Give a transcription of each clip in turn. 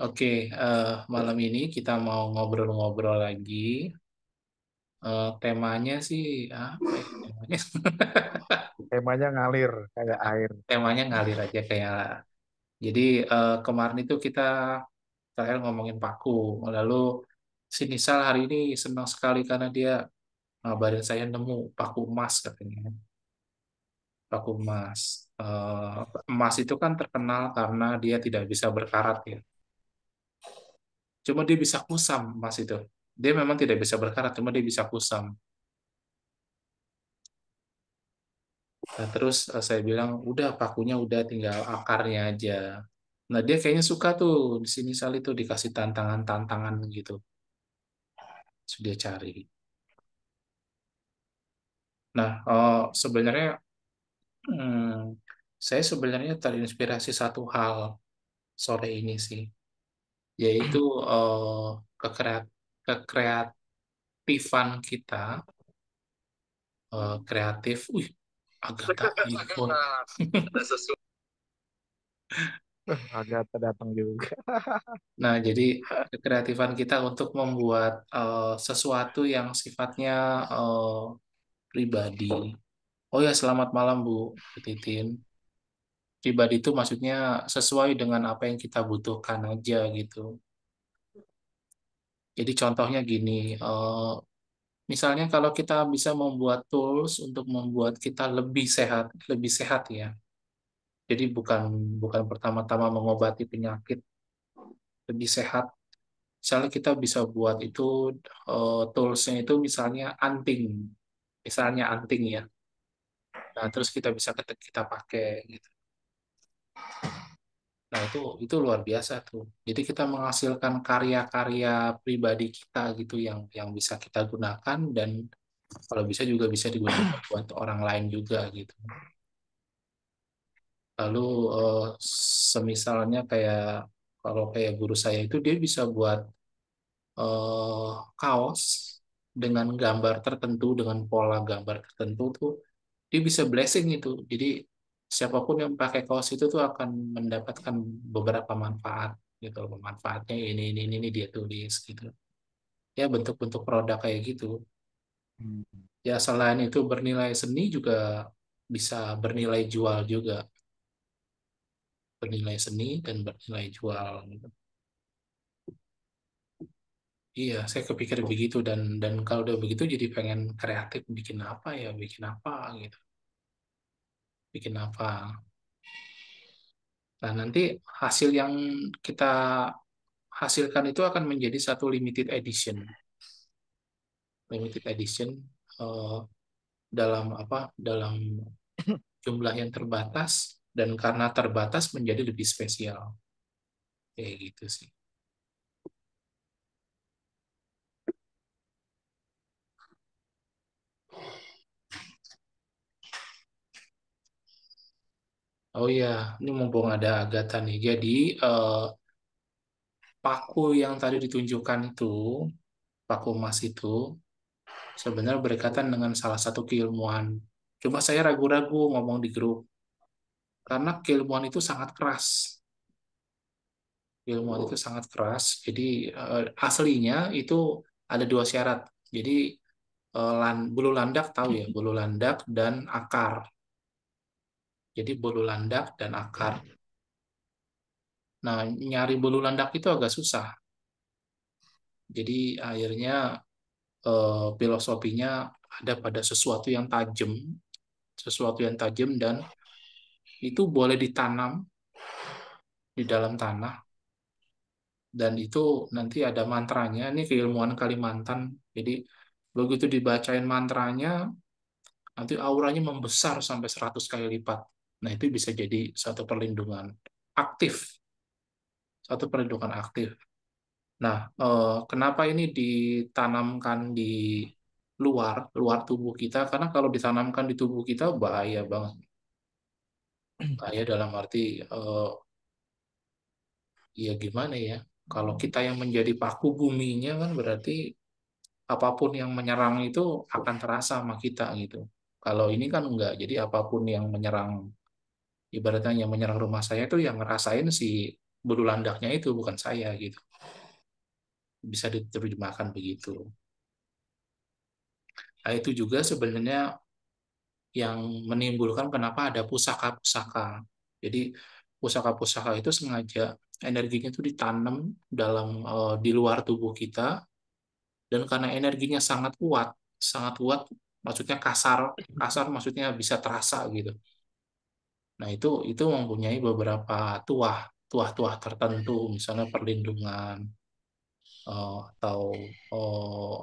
Oke, malam ini kita mau ngobrol-ngobrol lagi. Temanya sih apa ya temanya? Temanya ngalir kayak air. Temanya ngalir aja kayak. Jadi kemarin itu kita terakhir ngomongin paku. Lalu si Nisal hari ini senang sekali karena dia ngabarin saya nemu paku emas katanya. Paku emas. Emas itu kan terkenal karena dia tidak bisa berkarat ya. Cuma dia bisa kusam emas itu. Dia memang tidak bisa berkarat, cuma dia bisa kusam. Nah, terus saya bilang, udah pakunya udah tinggal akarnya aja. Nah, dia kayaknya suka tuh di sini Sal itu dikasih tantangan-tantangan gitu. Sudah cari. Nah, sebenarnya saya sebenarnya terinspirasi satu hal sore ini sih, yaitu kekreat kekreatifan kita, kreatif. Wih, Agatha iPhone. Agak terdatang juga. Nah, jadi kekreatifan kita untuk membuat sesuatu yang sifatnya pribadi. Oh ya, selamat malam Bu Titin. Pribadi itu maksudnya sesuai dengan apa yang kita butuhkan aja gitu. Jadi contohnya gini, misalnya kalau kita bisa membuat tools untuk membuat kita lebih sehat ya. Jadi bukan bukan pertama-tama mengobati penyakit, lebih sehat. Misalnya kita bisa buat itu toolsnya itu misalnya anting ya. Nah terus kita bisa kita pakai gitu. Nah itu luar biasa tuh. Jadi kita menghasilkan karya-karya pribadi kita gitu yang bisa kita gunakan dan kalau bisa juga bisa digunakan buat orang lain juga gitu. Lalu semisalnya kayak kalau kayak guru saya itu dia bisa buat kaos dengan gambar tertentu, dengan pola gambar tertentu tuh, dia bisa blessing itu. Jadi siapapun yang pakai kaos itu tuh akan mendapatkan beberapa manfaat gitu. Manfaatnya ini dia tulis gitu. Ya bentuk-bentuk produk kayak gitu. Hmm. Ya selain itu bernilai seni juga bisa bernilai jual juga. Bernilai seni dan bernilai jual gitu. Iya, saya kepikir begitu dan kalau udah begitu jadi pengen kreatif bikin apa gitu, bikin apa. Nah, nanti hasil yang kita hasilkan itu akan menjadi satu limited edition eh, dalam apa? Dalam jumlah yang terbatas dan karena terbatas menjadi lebih spesial. Kayak gitu sih. Oh iya, ini mumpung ada Agatha nih. Jadi paku yang tadi ditunjukkan itu, paku emas itu sebenarnya berkaitan dengan salah satu keilmuan. Cuma saya ragu-ragu ngomong di grup karena keilmuan itu sangat keras. Keilmuan itu sangat keras. Jadi aslinya itu ada dua syarat. Jadi bulu landak tahu ya, bulu landak dan akar. Jadi bulu landak dan akar. Nah, nyari bulu landak itu agak susah. Jadi akhirnya filosofinya ada pada sesuatu yang tajam dan itu boleh ditanam di dalam tanah dan itu nanti ada mantranya. Ini keilmuan Kalimantan. Jadi begitu dibacain mantranya, nanti auranya membesar sampai 100 kali lipat. Nah, itu bisa jadi aktif, satu perlindungan aktif. Nah, kenapa ini ditanamkan di luar tubuh kita? Karena kalau ditanamkan di tubuh kita bahaya banget. Bahaya dalam arti, ya gimana ya? Kalau kita yang menjadi paku buminya kan berarti apapun yang menyerang itu akan terasa sama kita gitu. Kalau ini kan enggak, jadi apapun yang menyerang, ibaratnya yang menyerang rumah saya itu yang ngerasain sih bulu landaknya itu, bukan saya gitu. Bisa diterjemahkan begitu. Nah, itu juga sebenarnya yang menimbulkan kenapa ada pusaka-pusaka. Jadi pusaka-pusaka itu sengaja energinya itu ditanam di luar tubuh kita, dan karena energinya sangat kuat maksudnya kasar, kasar maksudnya bisa terasa gitu. Nah, itu mempunyai beberapa tuah, tuah-tuah tertentu, misalnya perlindungan, atau eh,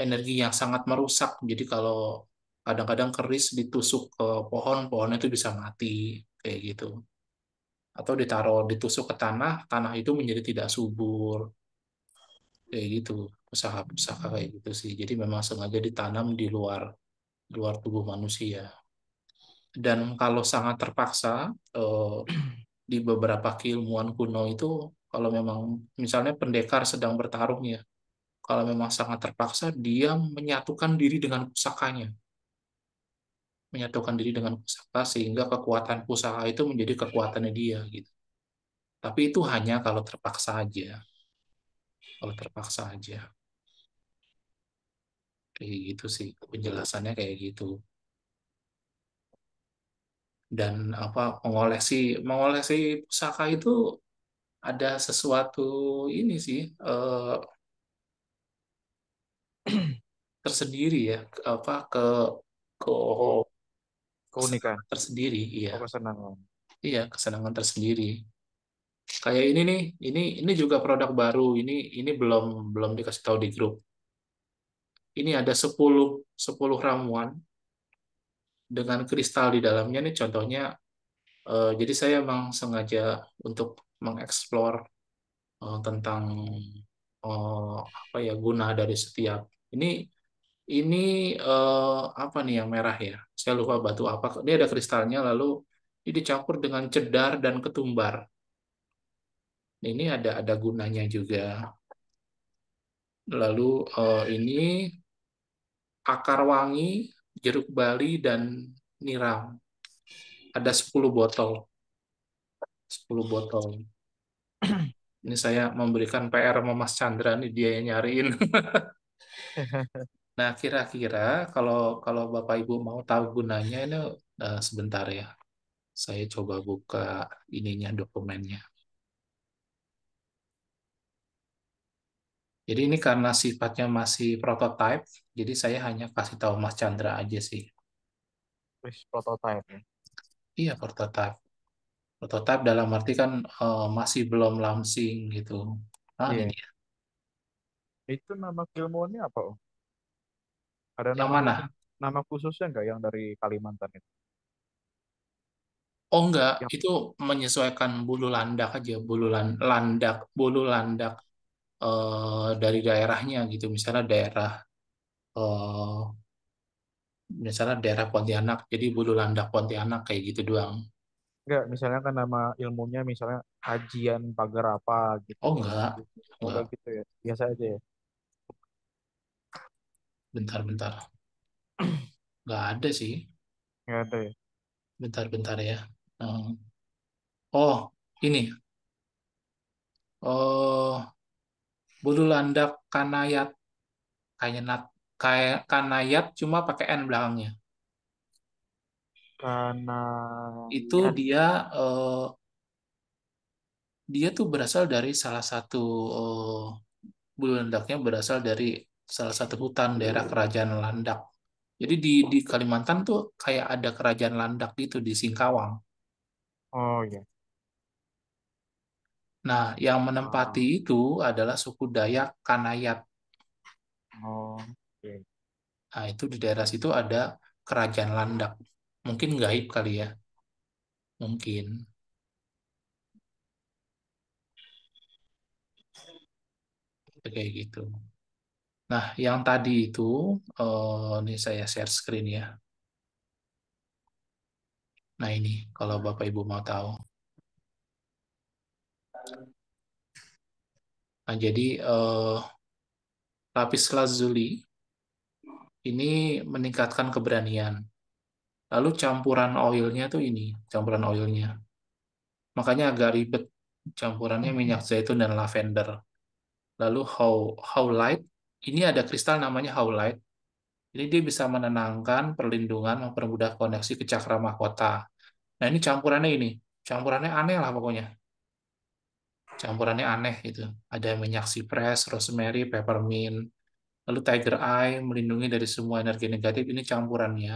energi yang sangat merusak. Jadi kalau kadang-kadang keris ditusuk ke pohon, pohonnya itu bisa mati kayak gitu. Atau ditusuk ke tanah, tanah itu menjadi tidak subur kayak gitu. Pusaka-pusaka kayak gitu sih. Jadi memang sengaja ditanam di luar tubuh manusia. Dan kalau sangat terpaksa, di beberapa keilmuan kuno itu, kalau memang misalnya pendekar sedang bertarung ya, kalau memang sangat terpaksa, dia menyatukan diri dengan pusakanya, menyatukan diri dengan pusaka sehingga kekuatan pusaka itu menjadi kekuatannya dia gitu. Tapi itu hanya kalau terpaksa aja, kalau terpaksa aja. Kayak gitu sih penjelasannya kayak gitu. Dan apa, mengoleksi mengoleksi pusaka itu ada sesuatu ini sih, tersendiri ya, apa, ke Keunikan. kesenangan tersendiri, iya. Oh, kesenangan. Iya, kesenangan tersendiri. Kayak ini nih, ini juga produk baru. Ini belum belum dikasih tahu di grup. Ini ada 10 ramuan dengan kristal di dalamnya nih, contohnya. Jadi saya emang sengaja untuk mengeksplor tentang apa ya, guna dari setiap ini. Ini apa nih yang merah ya? Saya lupa batu apa. Ini ada kristalnya, lalu ini dicampur dengan cedar dan ketumbar. Ini ada gunanya juga. Lalu ini akar wangi, jeruk bali, dan niram. Ada 10 botol. 10 botol. Ini saya memberikan PR sama Mas Chandra nih, dia yang nyariin. Nah, kira-kira kalau kalau Bapak Ibu mau tahu gunanya ini, sebentar ya. Saya coba buka ininya, dokumennya. Jadi ini karena sifatnya masih prototype, jadi saya hanya kasih tahu Mas Chandra aja sih. Wis prototype ya. Iya, prototype. Prototype dalam arti kan masih belum launching gitu. Nah, ini Iya. dia. Itu nama ilmuannya apa, Om? Ada Yang mana? nama khususnya nggak yang dari Kalimantan itu? Oh enggak, Yang itu menyesuaikan bulu landak aja, bulu landak dari daerahnya gitu. Eh, Misalnya daerah Pontianak, jadi bulu landak Pontianak kayak gitu doang. nggak, misalnya kan nama ilmunya misalnya Ajian Pagar apa gitu Oh kan. Oh, nggak enggak, gitu ya. Biasa aja ya. bentar-bentar, nggak ada sih, Nggak ada ya. bentar-bentar ya. Eh, oh, ini, oh, bulu landak kanayat, kayak kanayat cuma pakai N belakangnya. Karena Itu dia, eh, dia tuh berasal dari salah satu, bulu landaknya berasal dari salah satu hutan daerah kerajaan Landak. Jadi di Kalimantan tuh kayak ada kerajaan Landak gitu di Singkawang. oh ya. Nah, yang menempati Ah, itu adalah suku Dayak Kanayat. oh, oke. Nah, itu di daerah situ ada kerajaan Landak. Mungkin gaib kali ya, mungkin. Kayak gitu. Nah, yang tadi itu, ini saya share screen ya. Nah, ini kalau Bapak Ibu mau tahu. Nah, jadi lapis lazuli ini meningkatkan keberanian. Lalu campuran oilnya tuh ini, campuran oilnya. Makanya agak ribet. Campurannya minyak zaitun dan lavender. Lalu howlite, ini ada kristal namanya howlite. Jadi dia bisa menenangkan, perlindungan, mempermudah koneksi ke cakra mahkota. Nah ini campurannya ini, campurannya aneh lah pokoknya. Campurannya aneh itu. Ada minyak cypress, rosemary, peppermint. Lalu tiger eye melindungi dari semua energi negatif. Ini campurannya.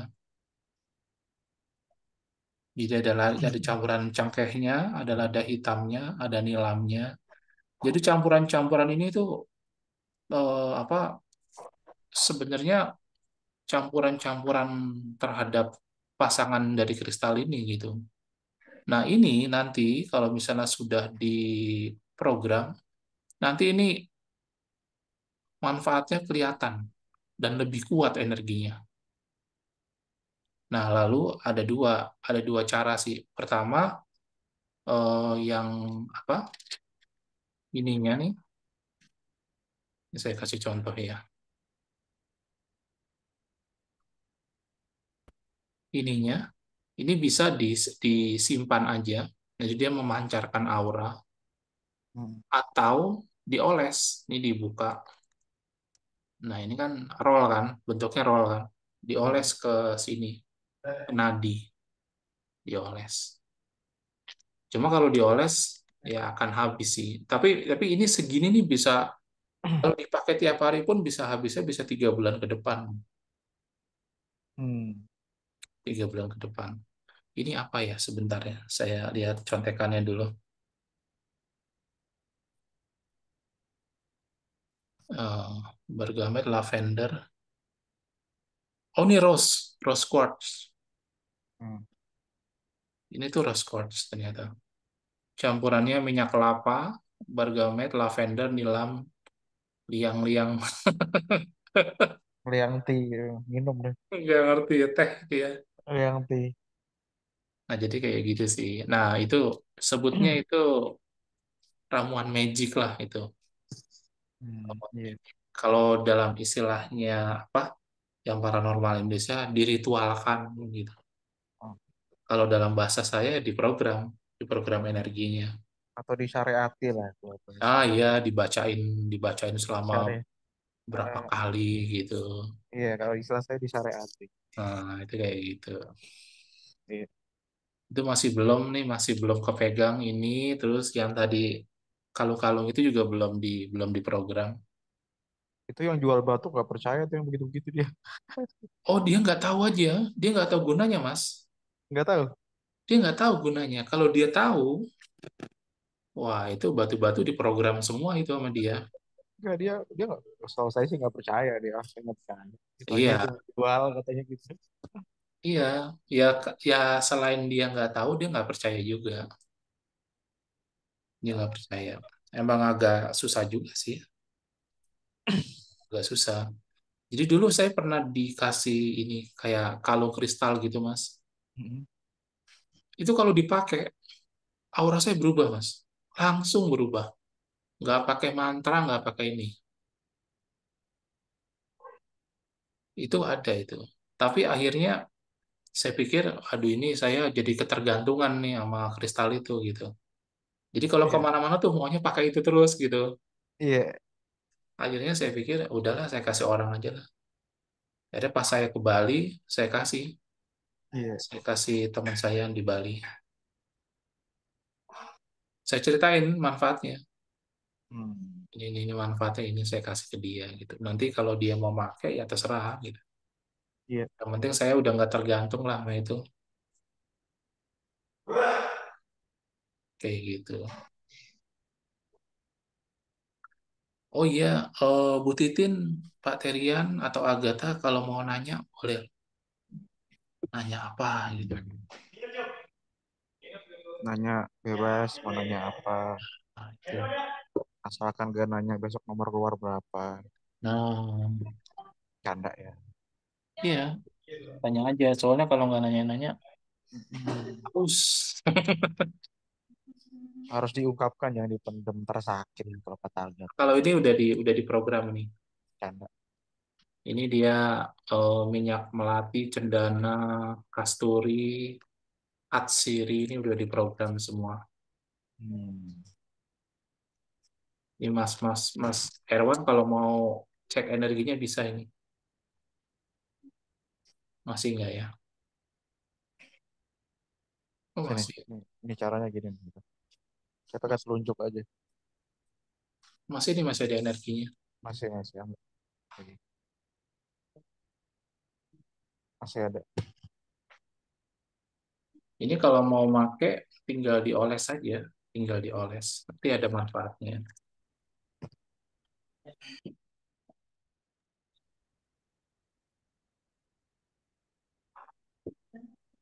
Jadi ada campuran cengkehnya, ada lada hitamnya, ada nilamnya. Jadi campuran-campuran ini tuh apa sebenarnya campuran-campuran terhadap pasangan dari kristal ini gitu. Nah, ini nanti kalau misalnya sudah diprogram, nanti ini manfaatnya kelihatan dan lebih kuat energinya. Nah, lalu ada dua cara sih. Pertama, yang apa? Ininya nih, ini saya kasih contoh ya. Ininya, ini bisa disimpan aja. Jadi dia memancarkan aura Hmm. atau dioles. Ini dibuka. Nah, ini kan roll kan, bentuknya roll kan. Dioles Hmm. ke sini, ke nadi, dioles. Cuma kalau dioles ya akan habis sih. Tapi ini segini nih bisa kalau dipakai tiap hari pun bisa habisnya bisa 3 bulan ke depan. Hmm. 3 bulan ke depan. Ini apa ya sebentar ya. Saya lihat contekannya dulu. Eh, bergamet lavender. Oh ini rose quartz. Hmm. Ini tuh rose quartz ternyata. Campurannya minyak kelapa, bergamet, lavender, nilam, liang-liang. Liang tea, minum deh. Nggak ngerti ya teh dia. Liang tea. Nah jadi kayak gitu sih. Nah itu sebutnya itu ramuan magic lah itu. Iya. Kalau dalam istilahnya apa? Yang paranormal Indonesia diritualkan gitu. Oh. Kalau dalam bahasa saya diprogram energinya. Atau disyariati lah kalau bahasa Ah iya kita. dibacain selama Syari. berapa eh, kali gitu. iya, kalau istilah saya disyariati. Nah itu kayak gitu. Iya. Itu masih belum kepegang ini. Terus yang tadi kalung-kalung itu juga belum diprogram. Itu yang jual batu nggak percaya tuh yang begitu-begitu dia. Oh dia nggak tahu aja, dia nggak tahu gunanya mas. Nggak tahu. Dia nggak tahu gunanya. Kalau dia tahu, wah itu batu-batu diprogram semua itu sama dia. Nggak, dia nggak, setahu saya sih nggak percaya dia. Ah, saya nggak percaya. Itu aja itu Iya, jual katanya gitu. iya, ya, ya selain dia nggak tahu, dia nggak percaya juga. Dia nggak percaya. Emang agak susah juga sih, agak susah. Jadi dulu saya pernah dikasih ini kayak kalung kristal gitu mas. Mm-mm. Itu kalau dipakai, aura saya berubah mas, langsung berubah. Nggak pakai mantra, nggak pakai ini. Itu ada itu. Tapi akhirnya saya pikir, aduh ini saya jadi ketergantungan nih sama kristal itu gitu. Jadi kalau Iya. kemana-mana tuh maunya pakai itu terus gitu. Iya. Akhirnya saya pikir, udahlah saya kasih orang aja lah. Akhirnya pas saya ke Bali, Iya. saya kasih teman saya yang di Bali. Saya ceritain manfaatnya. Hmm. Ini manfaatnya ini saya kasih ke dia gitu. Nanti kalau dia mau pakai ya terserah gitu. Iya. Yang penting saya udah nggak tergantung lah sama itu. Kayak gitu. Oh iya, Bu Titin, Pak Terian atau Agatha kalau mau nanya boleh nanya apa gitu. Nanya bebas, mau nanya apa. Nah, itu. Asalkan gak nanya besok nomor keluar berapa. Nah, Canda ya. iya, tanya aja. Soalnya kalau nggak nanya-nanya, Hmm. haus. Harus diungkapkan, jangan dipendem tersakit kalau kata Agat. Kalau ini udah diprogram nih. Canda. Ini dia minyak melati, cendana, kasturi, atsiri ini udah diprogram semua. Hmm. Ini Mas Erwan kalau mau cek energinya bisa ini. Masih nggak ya? Oh, Sini, masih. ini caranya gini nih. Saya pakai telunjuk aja. Masih nih masih ada energinya. Masih, masih, ambil. Oke. Masih ada. Ini kalau mau make tinggal dioles saja, tinggal dioles. Nanti ada manfaatnya.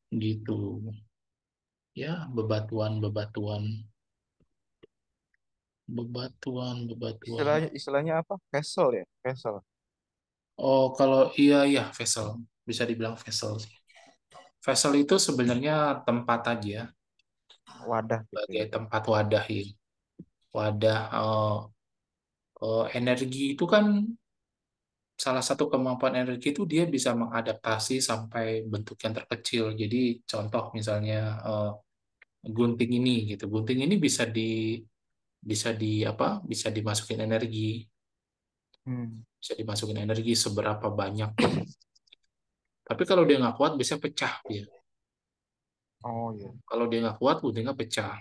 Gitu. Ya, bebatuan, bebatuan. Istilahnya apa? Vessel ya, vessel. Oh, kalau iya iya vessel, bisa dibilang vessel sih. Vessel itu sebenarnya tempat aja, Wadah gitu sebagai ya. tempat wadah ya. Wadah energi itu kan salah satu kemampuan energi itu dia bisa mengadaptasi sampai bentuk yang terkecil. Jadi contoh misalnya gunting ini gitu. Gunting ini bisa dimasukin energi, Hmm. bisa dimasukin energi seberapa banyak pun. Tapi kalau dia nggak kuat bisa pecah dia. Oh iya. Kalau dia nggak kuat guntingnya pecah.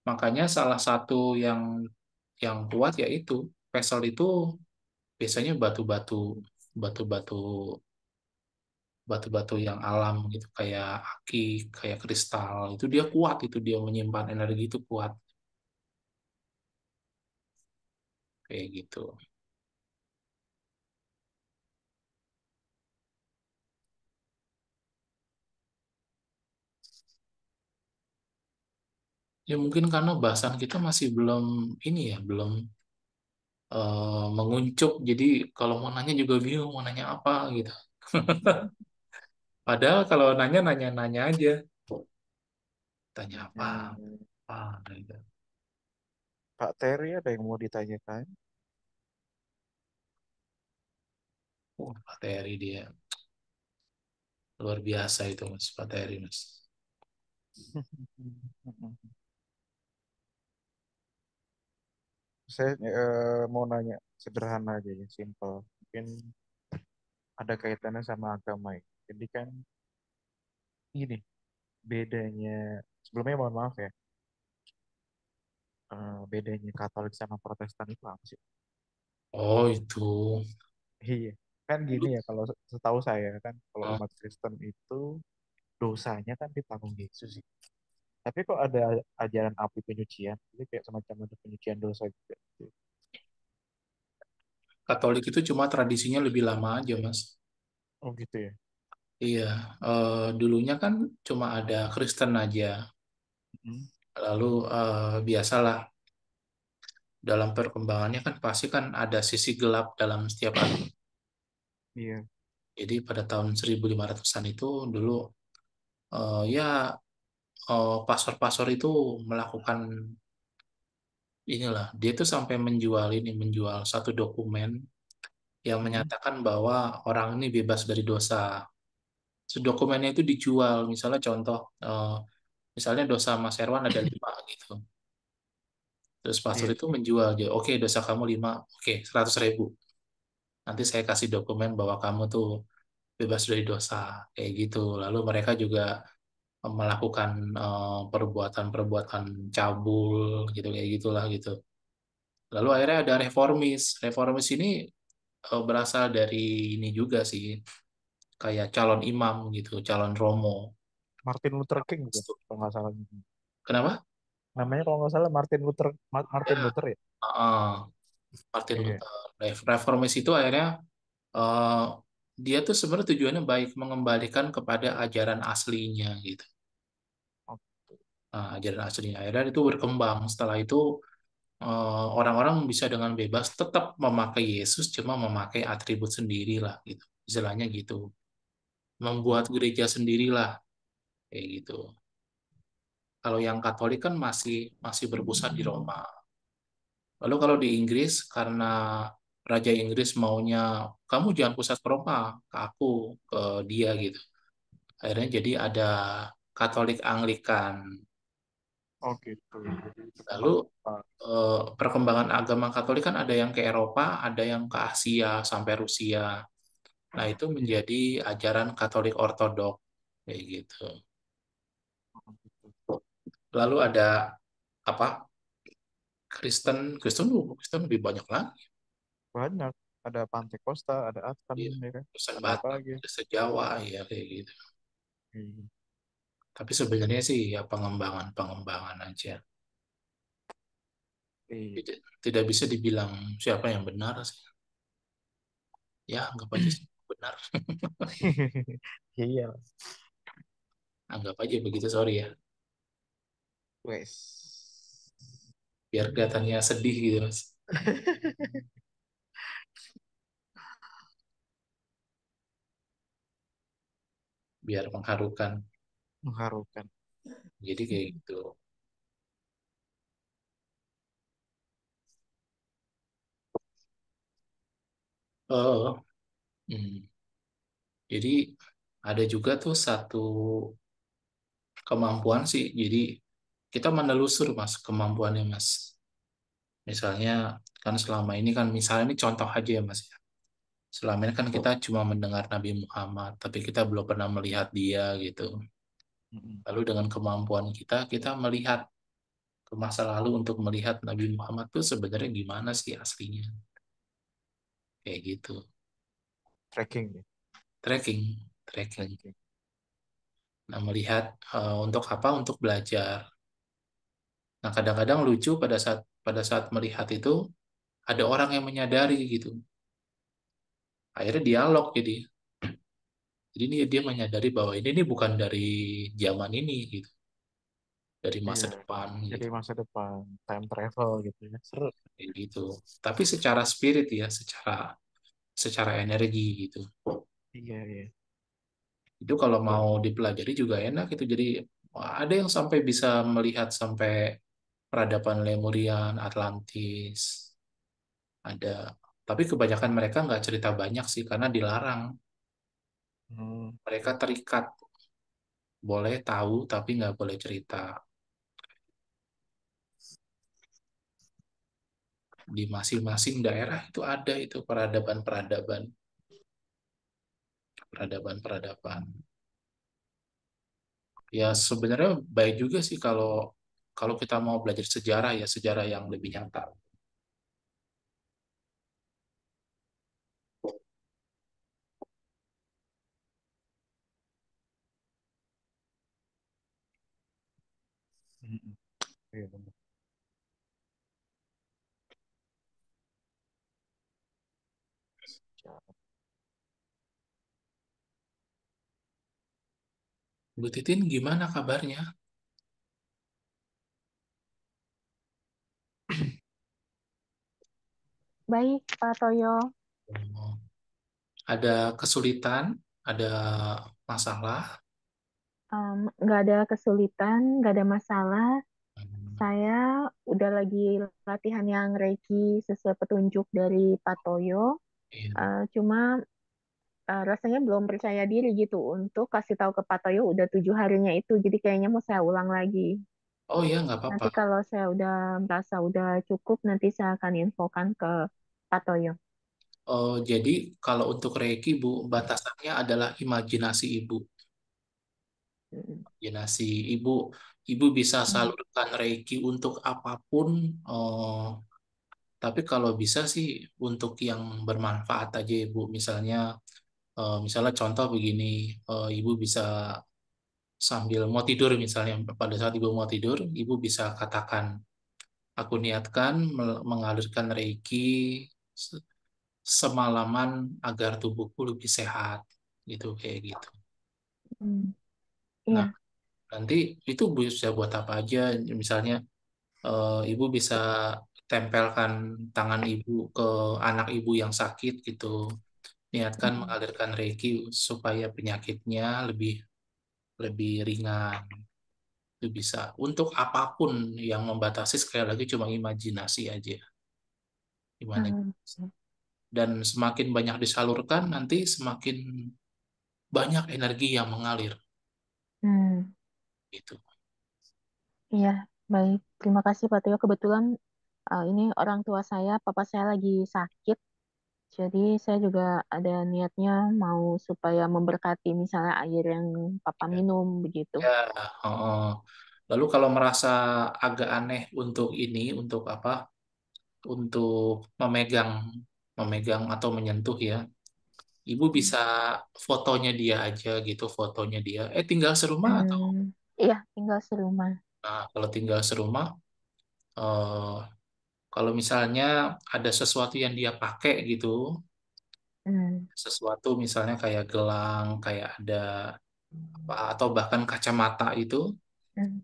Makanya salah satu yang kuat yaitu vessel itu biasanya batu-batu batu-batu yang alam gitu kayak akik, kayak kristal itu dia kuat itu dia menyimpan energi itu kuat kayak gitu. Ya mungkin karena bahasan kita masih belum ini ya belum menguncup jadi kalau mau nanya juga bingung mau nanya apa gitu. Padahal kalau nanya nanya aja tanya apa Hmm. apa gitu. Pak Terry ada yang mau ditanyakan? Materi dia luar biasa itu mas materi mas. Saya mau nanya sederhana aja ya, simple. Mungkin ada kaitannya sama agama ya. Jadi kan ini bedanya, sebelumnya mohon maaf ya, bedanya Katolik sama Protestan itu apa sih? Oh itu. Iya, kan gini ya kalau setahu saya kan kalau Oh, umat Kristen itu dosanya kan ditanggung Yesus sih. Tapi kok ada ajaran api penyucian, jadi kayak semacam ada penyucian dosa juga, gitu. Katolik itu cuma tradisinya lebih lama aja mas. Oh gitu ya. Iya, dulunya kan cuma ada Kristen aja. Hmm. Lalu biasalah dalam perkembangannya kan pasti kan ada sisi gelap dalam setiap agama. Iya. Jadi pada tahun 1500-an itu dulu ya pastor-pastor itu melakukan inilah dia tuh sampai menjual satu dokumen yang Hmm. menyatakan bahwa orang ini bebas dari dosa. Dokumennya itu dijual, misalnya contoh, misalnya dosa Mas Herwan ada 5 gitu. Terus pastor Iya. itu menjual, dia, oke dosa kamu 5, oke 100.000. Nanti saya kasih dokumen bahwa kamu tuh bebas dari dosa, kayak gitu. Lalu mereka juga melakukan perbuatan-perbuatan cabul, gitu kayak gitulah gitu. Lalu akhirnya ada reformis. Reformis ini berasal dari ini juga sih, kayak calon imam gitu, calon romo. Martin Luther King bukan kalau nggak salah. Kenapa? Namanya kalau nggak salah Martin Ya, Luther ya. Martin Iya. Luther. Reformis itu akhirnya eh, dia tuh sebenarnya tujuannya baik mengembalikan kepada ajaran aslinya gitu. Oh, Nah, ajaran aslinya akhirnya itu berkembang. Setelah itu orang-orang bisa dengan bebas tetap memakai Yesus, cuma memakai atribut sendiri lah gitu. Istilahnya gitu. Membuat oh. gereja sendirilah kayak gitu. Kalau yang Katolik kan masih masih berpusat di Roma. Lalu kalau di Inggris karena Raja Inggris maunya kamu jangan pusat ke Roma, ke aku, ke dia gitu. Akhirnya jadi ada Katolik Anglikan. Oh gitu. Jadi itu Lalu kembang. perkembangan agama Katolik kan ada yang ke Eropa, ada yang ke Asia sampai Rusia. Nah, itu Iya. menjadi ajaran Katolik Ortodok kayak gitu. Oh, gitu. Lalu ada apa? Kristen, Kristen, Kristen lebih banyak lagi. Banyak. Ada Pantai Costa, ada Advent, Iya, ya kan? Kristen Ada apa Batak, lagi? Kristen Jawa, ya kayak gitu. Iya. Tapi sebenarnya sih ya pengembangan-pengembangan aja. Iya. Tidak bisa dibilang siapa yang benar sih. Ya, anggap aja sih benar. Iya. Anggap aja begitu, sorry ya. Wes. Biar kelihatannya sedih gitu, Mas. Biar mengharukan. Mengharukan. Jadi kayak gitu. Oh, hmm. Jadi ada juga tuh satu kemampuan sih. Jadi kita menelusur Mas kemampuannya Mas. Misalnya kan selama ini kan misalnya ini contoh aja ya Mas ya. Selama ini kan kita cuma mendengar Nabi Muhammad, tapi kita belum pernah melihat dia gitu. Mm-mm. Lalu dengan kemampuan kita, kita melihat ke masa lalu untuk melihat Nabi Muhammad tuh sebenarnya gimana sih aslinya. Kayak gitu. Tracking ya. Tracking, tracking. Tracking. Nah, melihat untuk apa? Untuk belajar. Nah, kadang-kadang lucu pada saat melihat itu ada orang yang menyadari gitu. Akhirnya dialog jadi dia menyadari bahwa ini bukan dari zaman ini gitu, dari Iya. masa depan Jadi gitu. masa depan time travel gitu ya. Seru. Kayak gitu. Tapi secara spirit ya, secara secara energi gitu. Iya, iya. Itu kalau mau dipelajari juga enak itu. Jadi ada yang sampai bisa melihat sampai peradaban Lemurian, Atlantis, ada. Tapi kebanyakan mereka nggak cerita banyak sih karena dilarang. Hmm. Mereka terikat, boleh tahu tapi nggak boleh cerita. Di masing-masing daerah itu ada itu peradaban-peradaban, peradaban-peradaban. Ya sebenarnya baik juga sih kalau kalau kita mau belajar sejarah ya sejarah yang lebih nyata. Mm-mm. Iya benar. Sejarah. Bu Titin gimana kabarnya? Baik, Pak Toyo. Oh, ada kesulitan, ada masalah? Nggak ada kesulitan, nggak ada masalah. Hmm, Saya udah lagi latihan yang Reiki sesuai petunjuk dari Pak Toyo. iya. Cuma rasanya belum percaya diri gitu untuk kasih tahu ke Pak Toyo udah 7 harinya itu. Jadi kayaknya mau saya ulang lagi. Oh iya nggak apa-apa. Nanti kalau saya udah merasa udah cukup, nanti saya akan infokan ke Pak Toyo. Oh, jadi kalau untuk Reiki Bu, batasannya adalah imajinasi Ibu. Mm, Imajinasi Ibu, Ibu bisa mm, salurkan Reiki untuk apapun. Tapi kalau bisa sih untuk yang bermanfaat aja Ibu. Misalnya contoh begini, Ibu bisa sambil mau tidur misalnya, pada saat Ibu mau tidur, Ibu bisa katakan, aku niatkan mengalirkan Reiki se- semalaman agar tubuhku lebih sehat, gitu kayak gitu. mm. Nah, Iya. nanti itu bisa buat apa aja, misalnya Ibu bisa tempelkan tangan Ibu ke anak Ibu yang sakit gitu. Niatkan Mm, mengalirkan Reiki supaya penyakitnya lebih lebih ringan. Itu bisa. Untuk apapun yang membatasi sekali lagi cuma imajinasi aja. Gimana? mm, Dan semakin banyak disalurkan, nanti semakin banyak energi yang mengalir. mm. Gitu. Iya. Baik, terima kasih Pak Teo. Kebetulan ini orang tua saya, papa saya lagi sakit. Jadi saya juga ada niatnya mau supaya memberkati misalnya air yang papa minum begitu. Ya, oh. Lalu kalau merasa agak aneh untuk ini, untuk apa? Untuk memegang, memegang atau menyentuh ya, Ibu bisa fotonya dia aja gitu, fotonya dia. Tinggal serumah atau? Hmm, iya, tinggal serumah. Nah, kalau tinggal serumah, eh, kalau misalnya ada sesuatu yang dia pakai gitu, Hmm, sesuatu misalnya kayak gelang, kayak ada apa, atau bahkan kacamata itu, hmm,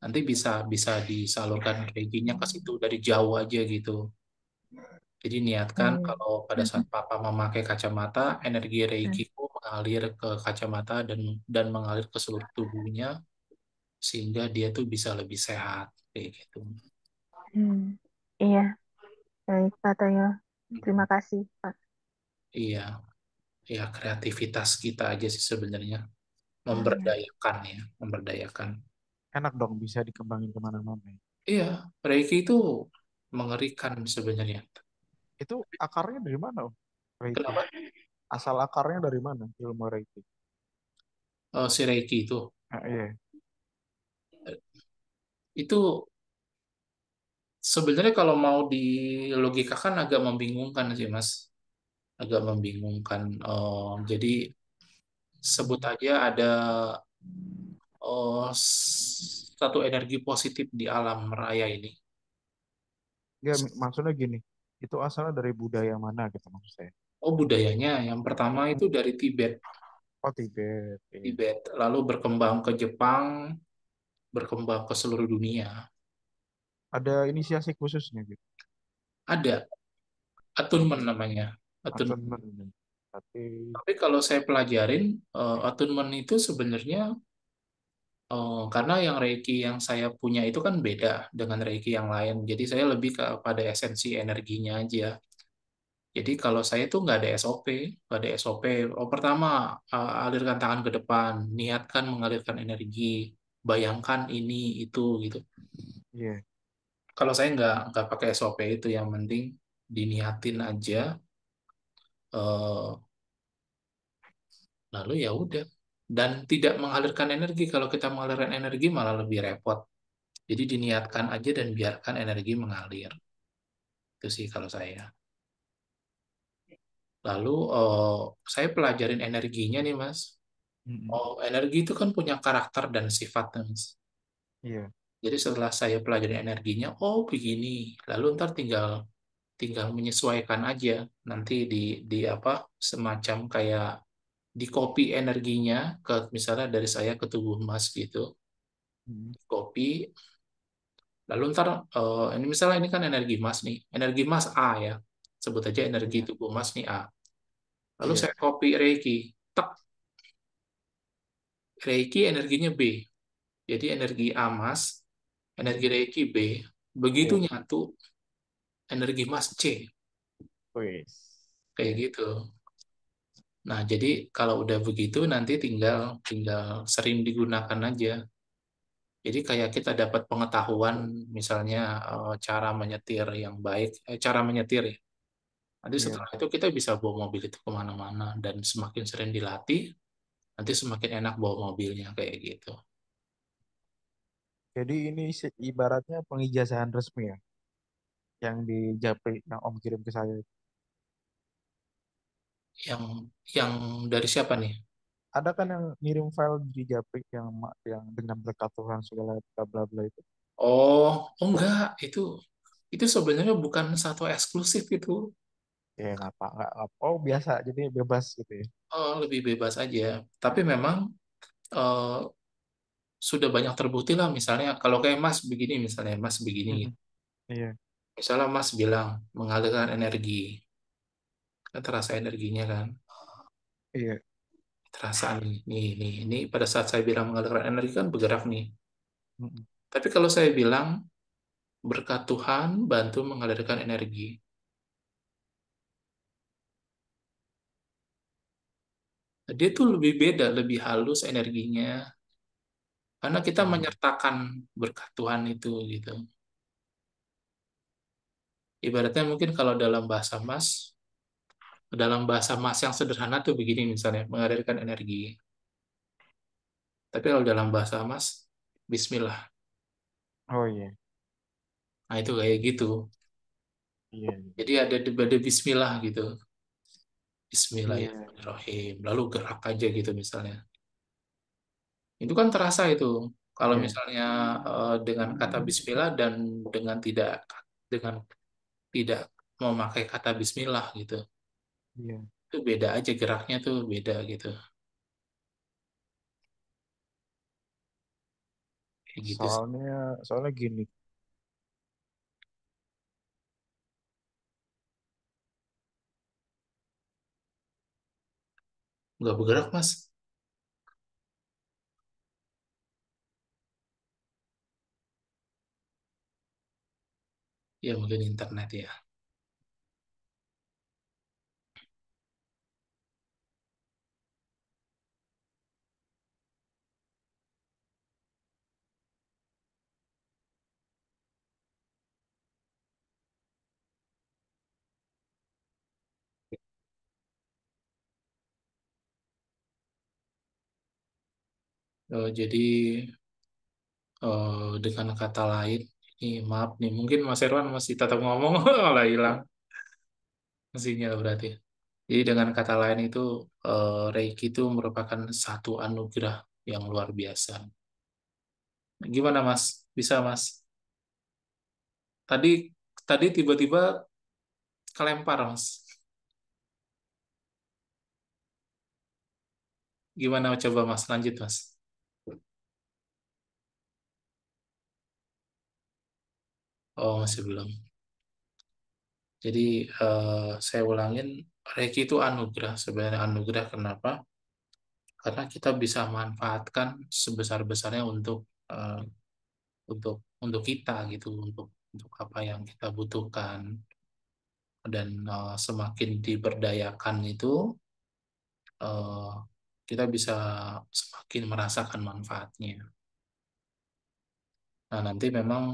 nanti bisa bisa disalurkan reginya ke situ dari jauh aja gitu. Jadi niatkan hmm, kalau pada saat Papa memakai kacamata, energi hmm, Reiki-ku mengalir ke kacamata dan mengalir ke seluruh tubuhnya sehingga dia tuh bisa lebih sehat kayak gitu. hmm. Iya, baik Pak Teo. Terima kasih Pak. Iya, ya kreativitas kita aja sih sebenarnya Iya. memberdayakan ya, memberdayakan. Enak dong bisa dikembangin kemana-mana. Iya, Reiki itu mengerikan sebenarnya. Itu akarnya dari mana, Om? Reiki. Kenapa? Asal akarnya dari mana ilmu Reiki? Si Reiki Iya. itu sebenarnya kalau mau dilogikakan agak membingungkan sih Mas, agak membingungkan. Jadi sebut aja ada satu energi positif di alam raya ini. Ya, maksudnya gini. Itu asalnya dari budaya mana gitu maksud saya. Oh, budayanya yang pertama itu Mm-mm. dari Tibet. Oh, Tibet. Iya. Tibet, lalu berkembang ke Jepang, berkembang ke seluruh dunia. Ada inisiasi khususnya gitu. Ada Oh, attunement namanya, attunement. attunement ini. Tapi, Tapi kalau saya pelajarin, attunement itu sebenarnya karena yang Reiki yang saya punya itu kan beda dengan Reiki yang lain. Jadi saya lebih kepada esensi energinya aja. Jadi kalau saya tuh nggak ada SOP, nggak ada SOP. Oh, pertama, alirkan tangan ke depan, niatkan mengalirkan energi, bayangkan ini itu gitu. iya. Kalau saya nggak pakai SOP itu, yang penting diniatin aja, eh, lalu ya udah. Dan tidak mengalirkan energi. Kalau kita mengalirkan energi malah lebih repot. Jadi diniatkan aja dan biarkan energi mengalir. Itu sih kalau saya. Lalu saya pelajarin energinya nih Mas. Mm-mm. Oh, energi itu kan punya karakter dan sifat, Mas. Iya. Jadi setelah saya pelajari energinya, oh begini. Lalu ntar tinggal tinggal menyesuaikan aja. Nanti di apa semacam kayak di copy energinya ke misalnya dari saya ke tubuh Mas gitu. Mm. Copy. Lalu ntar ini misalnya ini kan energi Mas nih. Energi Mas A ya. Sebut aja energi Iya. tubuh Mas nih A. Lalu Iya. saya copy Reiki. Tek, Reiki energinya B. Jadi energi A Mas, energi Mm. Reiki B. Begitu Iya. nyatu, energi Mas C. Wes. Kayak Iya. gitu. Nah, jadi kalau udah begitu nanti tinggal tinggal sering digunakan aja. Jadi kayak kita dapat pengetahuan misalnya cara menyetir yang baik, cara menyetir ya. Nanti Iya. setelah itu kita bisa bawa mobil itu kemana-mana dan semakin sering dilatih, nanti semakin enak bawa mobilnya kayak gitu. Jadi ini ibaratnya pengijazahan resmi ya, yang di Japri yang Om kirim ke saya. Yang yang dari siapa nih? Ada kan yang ngirim file di Japri yang dengan berkat Tuhan segala bla bla bla itu. Oh, oh enggak, itu sebenarnya bukan satu eksklusif itu. Ya oh biasa, jadi bebas gitu ya. Oh, lebih bebas aja. Tapi memang eh, sudah banyak terbukti lah misalnya kalau kayak Mas begini misalnya Mas begini. Mm-mm. Iya, Misalnya Mas bilang mengalirkan energi. Kan terasa energinya kan. iya. Terasa nih. Ini pada saat saya bilang mengalirkan energi kan bergerak nih. Mm-mm. Tapi kalau saya bilang berkat Tuhan bantu mengalirkan energi. Dia tuh lebih beda, lebih halus energinya. Karena kita Hmm. menyertakan berkat Tuhan itu gitu. Ibaratnya mungkin kalau dalam bahasa Mas yang sederhana tuh begini misalnya, mengalirkan energi. Tapi kalau dalam bahasa Mas, Bismillah. Oh iya, Nah itu kayak gitu. iya, iya, Jadi ada Bismillah gitu. iya, Bismillahirrahmanirrahim. Lalu gerak aja gitu misalnya. Itu kan terasa itu. Kalau iya, misalnya dengan kata Bismillah dan dengan dengan tidak memakai kata Bismillah gitu. iya. Itu beda aja geraknya tuh beda gitu. Kayak gitu sih. Soalnya gini, Nggak bergerak Mas. Ya mungkin internet ya. Jadi dengan kata lain, ini maaf nih, mungkin Mas Erwan masih tetap ngomong, malah hilang sinyal berarti. Jadi dengan kata lain itu, Reiki itu merupakan satu anugerah yang luar biasa. Gimana Mas? Bisa Mas? Tadi tadi tiba-tiba kelempar Mas. Gimana coba Mas? Lanjut Mas. Oh masih belum. Jadi saya ulangin, Reiki itu anugerah. Sebenarnya anugerah kenapa? Karena kita bisa manfaatkan sebesar-besarnya eh, untuk kita gitu, untuk apa yang kita butuhkan, dan semakin diberdayakan itu, eh, kita bisa semakin merasakan manfaatnya. Nah nanti memang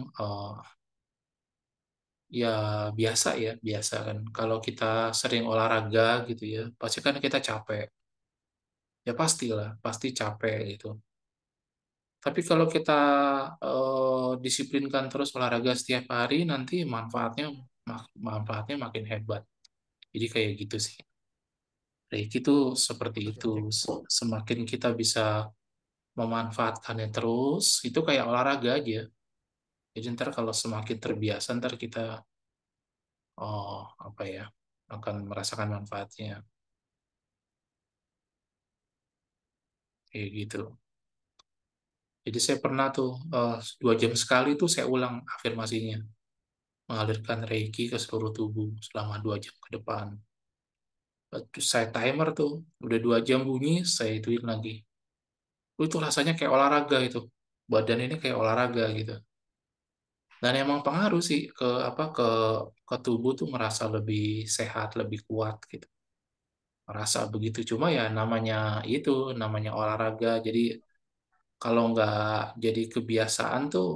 ya biasa ya, biasa kan kalau kita sering olahraga gitu ya, pasti kan kita capek, ya pastilah pasti capek gitu. Tapi kalau kita disiplinkan terus olahraga setiap hari, nanti manfaatnya makin hebat. Jadi kayak gitu sih. Reiki itu seperti itu. Semakin kita bisa memanfaatkannya terus, itu kayak olahraga aja. Jadi ntar kalau semakin terbiasa, ntar kita apa ya, akan merasakan manfaatnya. Kayak gitu. Jadi saya pernah tuh 2 jam sekali tuh saya ulang afirmasinya, mengalirkan Reiki ke seluruh tubuh selama 2 jam ke depan. Terus saya timer tuh, udah 2 jam bunyi, saya ituin lagi. Itu rasanya kayak olahraga itu. Badan ini kayak olahraga gitu. Dan emang pengaruh sih ke tubuh tuh merasa lebih sehat, lebih kuat gitu. Merasa begitu. Cuma ya namanya olahraga. Jadi kalau nggak jadi kebiasaan tuh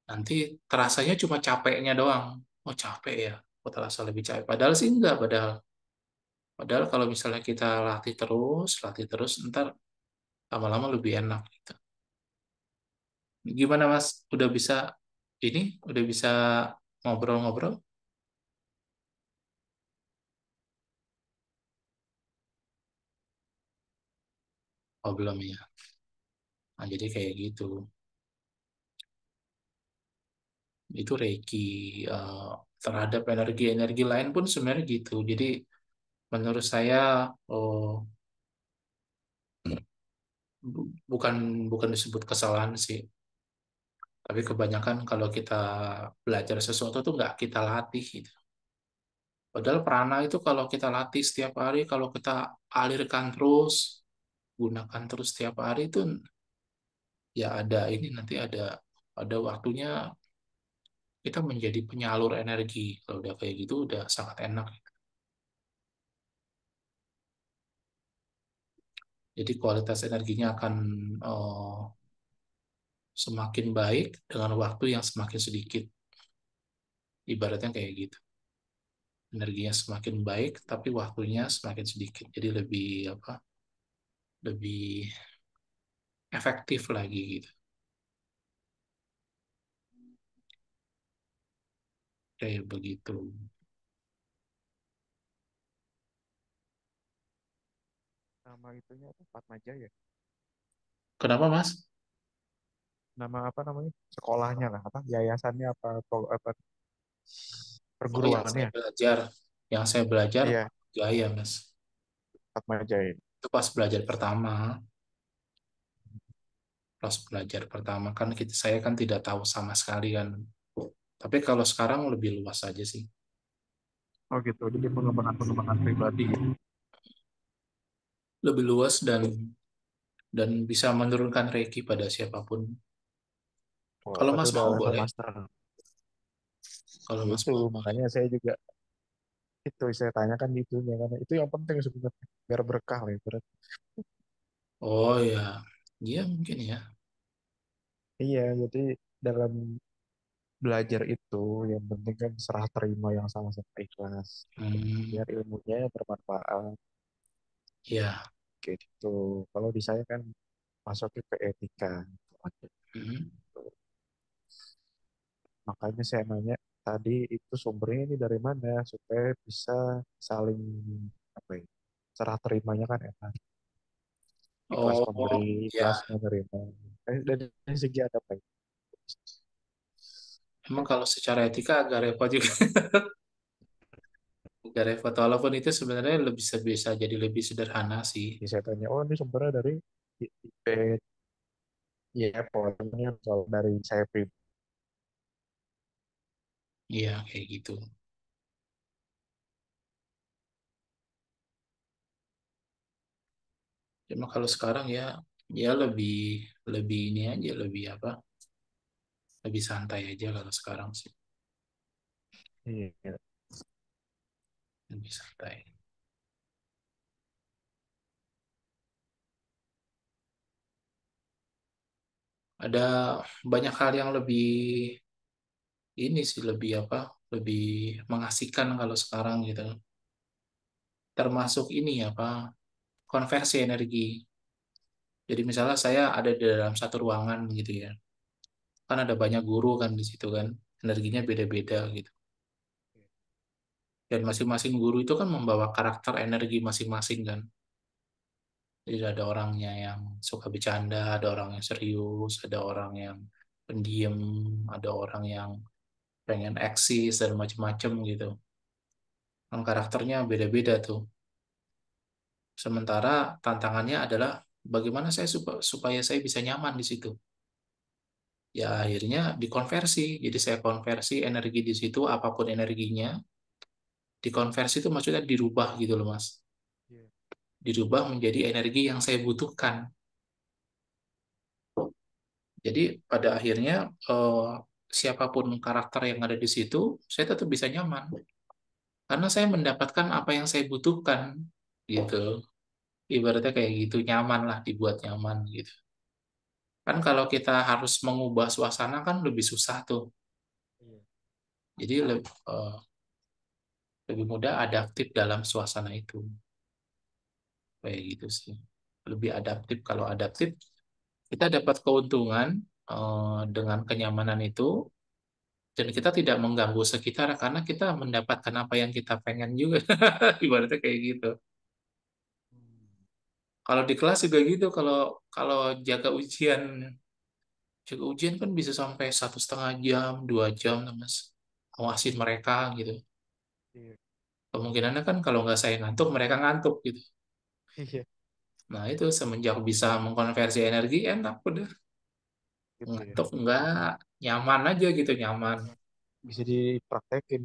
nanti terasanya cuma capeknya doang. Oh capek ya, kok terasa lebih capek. Padahal sih enggak, padahal. Padahal kalau misalnya kita latih terus, ntar lama-lama lebih enak gitu. Gimana Mas? Ini? Udah bisa ngobrol-ngobrol? Oh belum ya. Nah, jadi kayak gitu. Itu Reiki eh, terhadap energi-energi lain pun sebenarnya gitu. Jadi menurut saya, oh, bukan bukan disebut kesalahan sih. Tapi kebanyakan kalau kita belajar sesuatu tuh nggak kita latih gitu. Padahal prana itu kalau kita latih setiap hari, kalau kita alirkan terus, gunakan terus setiap hari itu, ya ada waktunya kita menjadi penyalur energi. Kalau udah kayak gitu udah sangat enak. Jadi kualitas energinya akan semakin baik dengan waktu yang semakin sedikit. Ibaratnya kayak gitu. Energinya semakin baik, tapi waktunya semakin sedikit. Jadi lebih apa? Lebih efektif lagi gitu. Kayak begitu. Nama itunya apa? Fatmajaya. Kenapa, Mas? Nama apa namanya? Sekolahnya lah, apa? Yayasannya apa? Apa Oh, perguruannya? yang saya belajar Iya, gaya, Mas. Fatmajaya. Itu pas belajar pertama, kan saya kan tidak tahu sama sekali kan. Tapi kalau sekarang lebih luas aja sih. Oh gitu, jadi pengembangan pribadi. Lebih luas dan bisa menurunkan reiki pada siapapun. Oh, Kalau berarti Mas udah mau level boleh. master. Kalau Ya Mas itu, mau boleh. makanya saya juga itu saya tanyakan itunya karena itu yang penting sebenarnya biar berkah lah ibarat. Oh ya, iya mungkin ya. Iya, jadi dalam belajar itu yang penting kan serah terima yang sama-sama ikhlas. Hmm, Biar ilmunya bermanfaat ya. gitu. Kalau di saya kan masuknya ke etika. Hmm. Makanya saya nanya tadi itu sumbernya ini dari mana supaya bisa saling apa ya? Serah terimanya kan enak. Ikhlas memberi, Oh ikhlas ya, menerima. Dari segi ada apa ya? emang kalau secara etika agak repot juga. Agak repot, walaupun itu sebenarnya lebih bisa jadi lebih sederhana sih. Jadi saya tanya, oh ini sumbernya dari IP, ya pokoknya kalau dari saya pribadi. Iya, kayak gitu. Cuma kalau sekarang ya, ya lebih lebih ini aja, lebih apa? Lebih santai aja kalau sekarang sih, Iya, lebih santai. Ada banyak hal yang lebih ini sih, lebih apa? Lebih mengasihkan kalau sekarang gitu. Termasuk ini apa? Konversi energi. Jadi misalnya saya ada di dalam satu ruangan gitu ya. Kan ada banyak guru kan di situ kan. Energinya beda-beda gitu. Dan masing-masing guru itu kan membawa karakter energi masing-masing kan. Jadi ada orangnya yang suka bercanda, ada orang yang serius, ada orang yang pendiam, ada orang yang pengen eksis dan macem-macem gitu. Kan karakternya beda-beda tuh. Sementara tantangannya adalah bagaimana supaya saya bisa nyaman di situ. Ya akhirnya dikonversi. Jadi saya konversi energi di situ, apapun energinya, dikonversi itu maksudnya dirubah gitu loh Mas. iya, Dirubah menjadi energi yang saya butuhkan. Jadi pada akhirnya siapapun karakter yang ada di situ, saya tetap bisa nyaman karena saya mendapatkan apa yang saya butuhkan gitu. Ibaratnya kayak gitu, nyaman lah, dibuat nyaman gitu. Kan kalau kita harus mengubah suasana kan lebih susah tuh. iya. Jadi lebih mudah adaptif dalam suasana itu. Kayak gitu sih. Lebih adaptif. Kalau adaptif, kita dapat keuntungan dengan kenyamanan itu, dan kita tidak mengganggu sekitar karena kita mendapatkan apa yang kita pengen juga. Ibaratnya kayak gitu. Hmm, Kalau di kelas juga gitu, kalau kalau jaga ujian kan bisa sampai 1,5 jam, 2 jam, Mas. Ngawasin mereka gitu. iya, Kemungkinannya kan kalau nggak saya ngantuk, mereka ngantuk gitu. iya, Nah itu semenjak bisa mengkonversi energi, enak udah. gitu ya. Ngantuk nggak, nyaman aja gitu, nyaman. Bisa dipraktekin.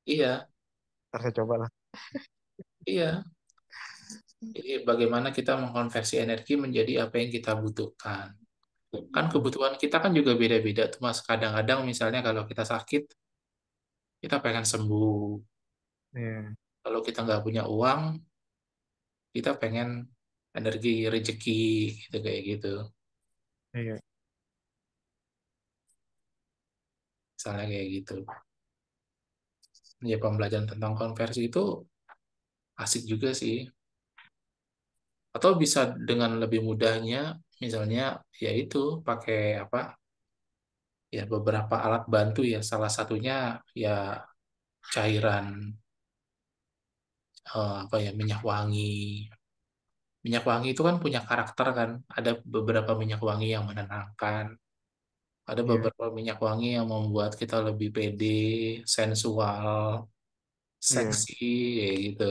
Iya, Ntar saya coba lah. iya. Jadi bagaimana kita mengkonversi energi menjadi apa yang kita butuhkan. Kan kebutuhan kita kan juga beda-beda tuh Mas. Kadang-kadang misalnya kalau kita sakit, kita pengen sembuh. Iya, Kalau kita nggak punya uang, kita pengen energi rezeki gitu kayak gitu. Iya, Misalnya kayak gitu. Ya pembelajaran tentang konversi itu asik juga sih. Atau bisa dengan lebih mudahnya, misalnya yaitu pakai apa? Ya beberapa alat bantu ya. Salah satunya ya cairan apa ya minyak wangi. Minyak wangi itu kan punya karakter kan. Ada beberapa minyak wangi yang menenangkan. Ada iya, beberapa minyak wangi yang membuat kita lebih pede, sensual, iya, seksi, kayak gitu.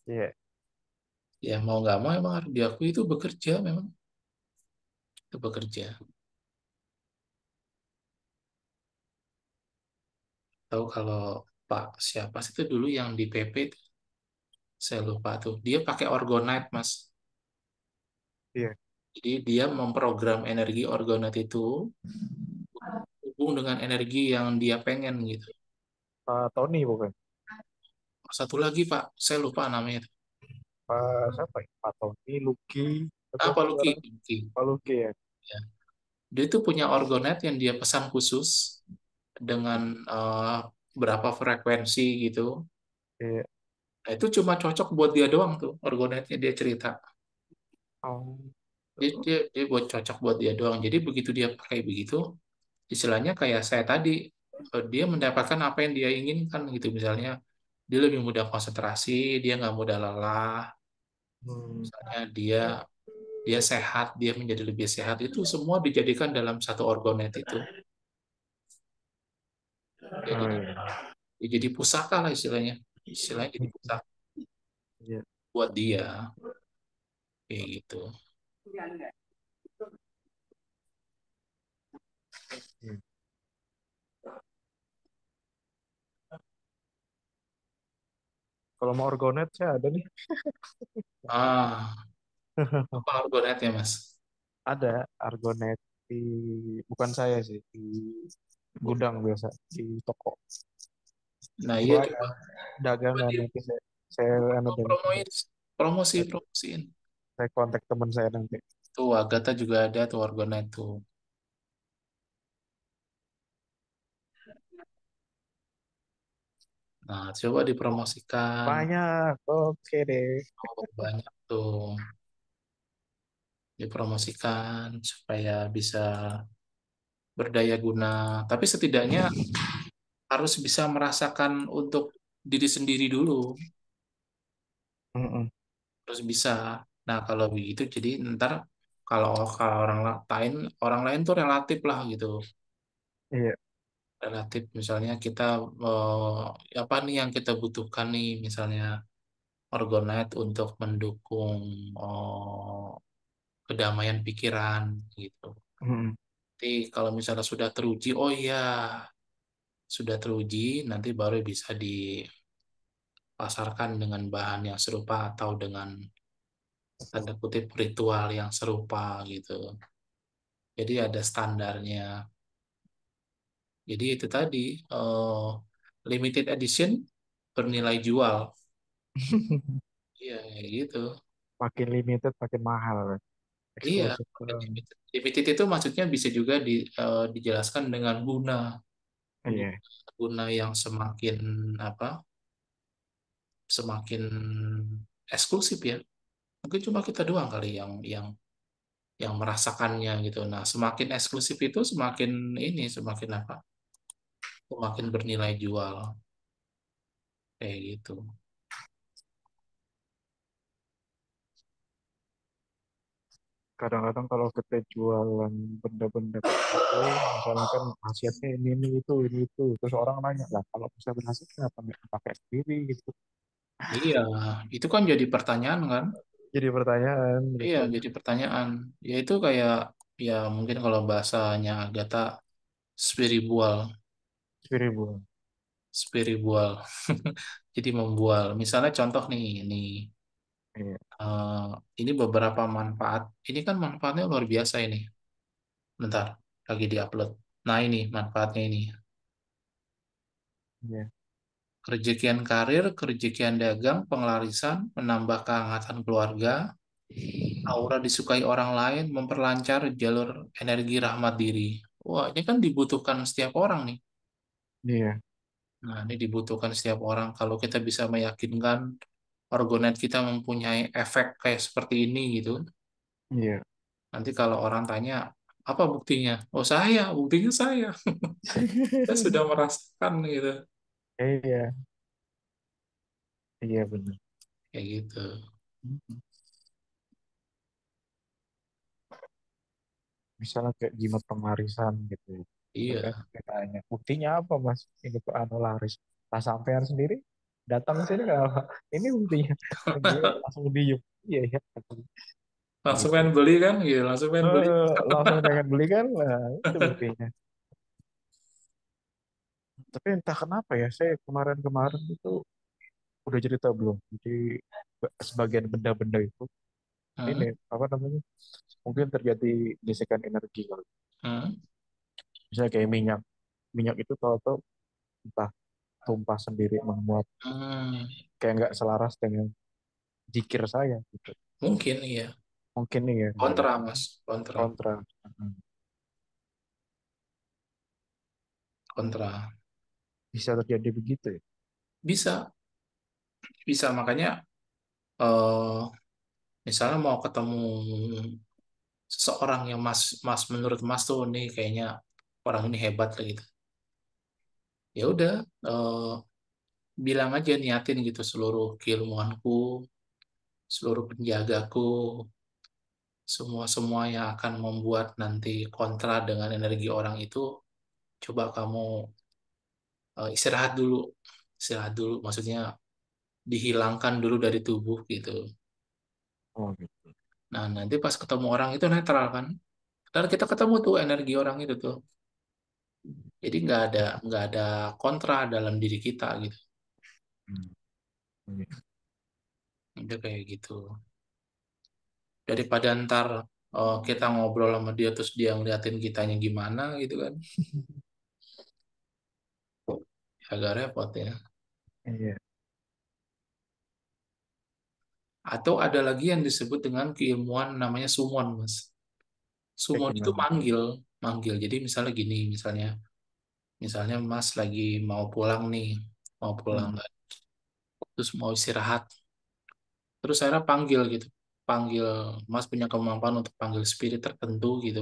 iya, Ya mau nggak mau emang harus diakui itu bekerja memang. Itu bekerja. Tahu kalau Pak siapa sih itu dulu yang di PP itu? Saya lupa tuh. Dia pakai Orgonite, Mas. iya. Jadi dia memprogram energi Orgonite itu hubung dengan energi yang dia pengen gitu. Pak Tony bukan? Satu lagi Pak, saya lupa namanya itu. Pak siapa ya? Pak Tony, Lucky, atau Apa satu Lucky? orang? Lucky. Pak Lucky ya? Ya. Dia itu punya Orgonite yang dia pesan khusus dengan berapa frekuensi gitu. Iya. Nah, itu cuma cocok buat dia doang tuh Orgonite-nya dia cerita. Oh, Dia buat cocok buat dia doang. Jadi begitu dia pakai begitu, istilahnya kayak saya tadi, dia mendapatkan apa yang dia inginkan gitu. Misalnya dia lebih mudah konsentrasi, dia nggak mudah lelah. hmm. Misalnya dia sehat, dia menjadi lebih sehat. Itu semua dijadikan dalam satu Orgonet itu. Jadi Oh, iya. jadi pusaka lah istilahnya. Istilahnya jadi pusaka Iya. buat dia kayak gitu. Iya. Kalau mau Orgonet saya ada nih. Ah, apa Orgonetnya Mas? Ada Argonet di, bukan saya sih, di gudang biasa, di toko. Nah iya Kalau ada coba, coba dagangan di nanti saya anu deh, promoin, promosi saya, promosiin. saya kontak teman saya nanti. Tuh Agatha juga ada tuh Orgonet tuh. Nah, coba dipromosikan. Banyak, oke deh. Oh, banyak tuh. Dipromosikan supaya bisa berdaya guna. Tapi setidaknya harus bisa merasakan untuk diri sendiri dulu. Mm-mm. Harus bisa. Nah, kalau begitu jadi ntar kalau kalau orang lain tuh relatif lah gitu. Iya. Relatif misalnya kita apa nih yang kita butuhkan nih misalnya Orgonite untuk mendukung eh, kedamaian pikiran gitu. Mm-mm. Nanti kalau misalnya sudah teruji, oh iya, sudah teruji, nanti baru bisa dipasarkan dengan bahan yang serupa atau dengan tanda kutip ritual yang serupa gitu. Jadi ada standarnya. Jadi itu tadi eh, limited edition bernilai jual. Iya, kayak gitu. Makin limited, makin mahal. Iya, Eksklusif. limited. Limited itu maksudnya bisa juga dijelaskan dengan guna, Iya. guna yang semakin apa? Semakin eksklusif ya. Mungkin cuma kita doang kali yang merasakannya gitu. Nah, semakin eksklusif itu semakin ini semakin apa? Semakin bernilai jual kayak gitu. Kadang-kadang kalau kita jualan benda-benda kayak gitu, misalnya kan khasiatnya ini itu, terus orang nanya lah, kalau bisa berhasil kenapa nggak pakai sendiri gitu? Iya, itu kan jadi pertanyaan kan? Jadi pertanyaan Iya, gitu. jadi pertanyaan. Ya itu kayak ya mungkin kalau bahasanya Agatha spiritual, Spiritual. spiritual. Jadi membual. Misalnya contoh nih, Iya, eh, ini beberapa manfaat. Ini kan manfaatnya luar biasa ini. Bentar, lagi diupload. Nah ini manfaatnya ini. iya, Kerejekian karir, kerejekian dagang, pengelarisan, menambah kehangatan keluarga, aura disukai orang lain, memperlancar jalur energi rahmat diri. Wah, ini kan dibutuhkan setiap orang nih. Iya, Nah, ini dibutuhkan setiap orang. Kalau kita bisa meyakinkan orgonet kita mempunyai efek kayak seperti ini gitu. iya. Nanti kalau orang tanya, apa buktinya? Oh saya, buktinya saya. Saya sudah merasakan gitu. Iya, iya benar. Kayak gitu. Misalnya kayak jimat pengarisan gitu ya. Itu kan Iya, ditanya, buktinya apa mas? Ini tuh anu laris. Nah sampean sendiri datang ke sini nggak apa? Ini buktinya. Dia langsung diem. Iya iya. langsung Gitu. pengen beli kan? Gitu, langsung pengen beli. Langsung pengen beli kan? Nah itu buktinya. Tapi entah kenapa ya, saya kemarin-kemarin itu udah cerita belum. Jadi sebagian benda-benda itu ini Hmm, apa namanya? Mungkin terjadi gesekan energi kali. hmm, Misalnya kayak minyak. Minyak itu tahu-tahu entah tumpah sendiri menguap hmm. kayak nggak selaras dengan zikir saya gitu. Mungkin iya. Mungkin nih ya Kontra, Mas. Kontra. kontra. Kontra. Bisa terjadi begitu ya. Bisa. Bisa. Makanya, eh misalnya mau ketemu seseorang yang Mas menurut Mas tuh nih kayaknya orang ini hebat lah gitu. Ya udah, bilang aja niatin gitu seluruh keilmuanku, seluruh penjagaku, semua-semua yang akan membuat nanti kontra dengan energi orang itu, coba kamu istirahat dulu. Istirahat dulu, maksudnya dihilangkan dulu dari tubuh gitu. Oh gitu. Nah, nanti pas ketemu orang itu netral kan. Dan kita ketemu tuh energi orang itu tuh. Jadi nggak ada kontra dalam diri kita gitu. Hmm. Iya. Udah kayak gitu. Daripada ntar kita ngobrol sama dia terus dia ngeliatin kitanya gimana gitu kan. Agak repot ya. Iya. Atau ada lagi yang disebut dengan keilmuan namanya summon, Mas. Kayak Summon itu gimana? manggil, manggil. Jadi misalnya gini, misalnya misalnya Mas lagi mau pulang nih, mau pulang Hmm. terus mau istirahat. Terus saya panggil gitu. Panggil Mas punya kemampuan untuk panggil spirit tertentu gitu.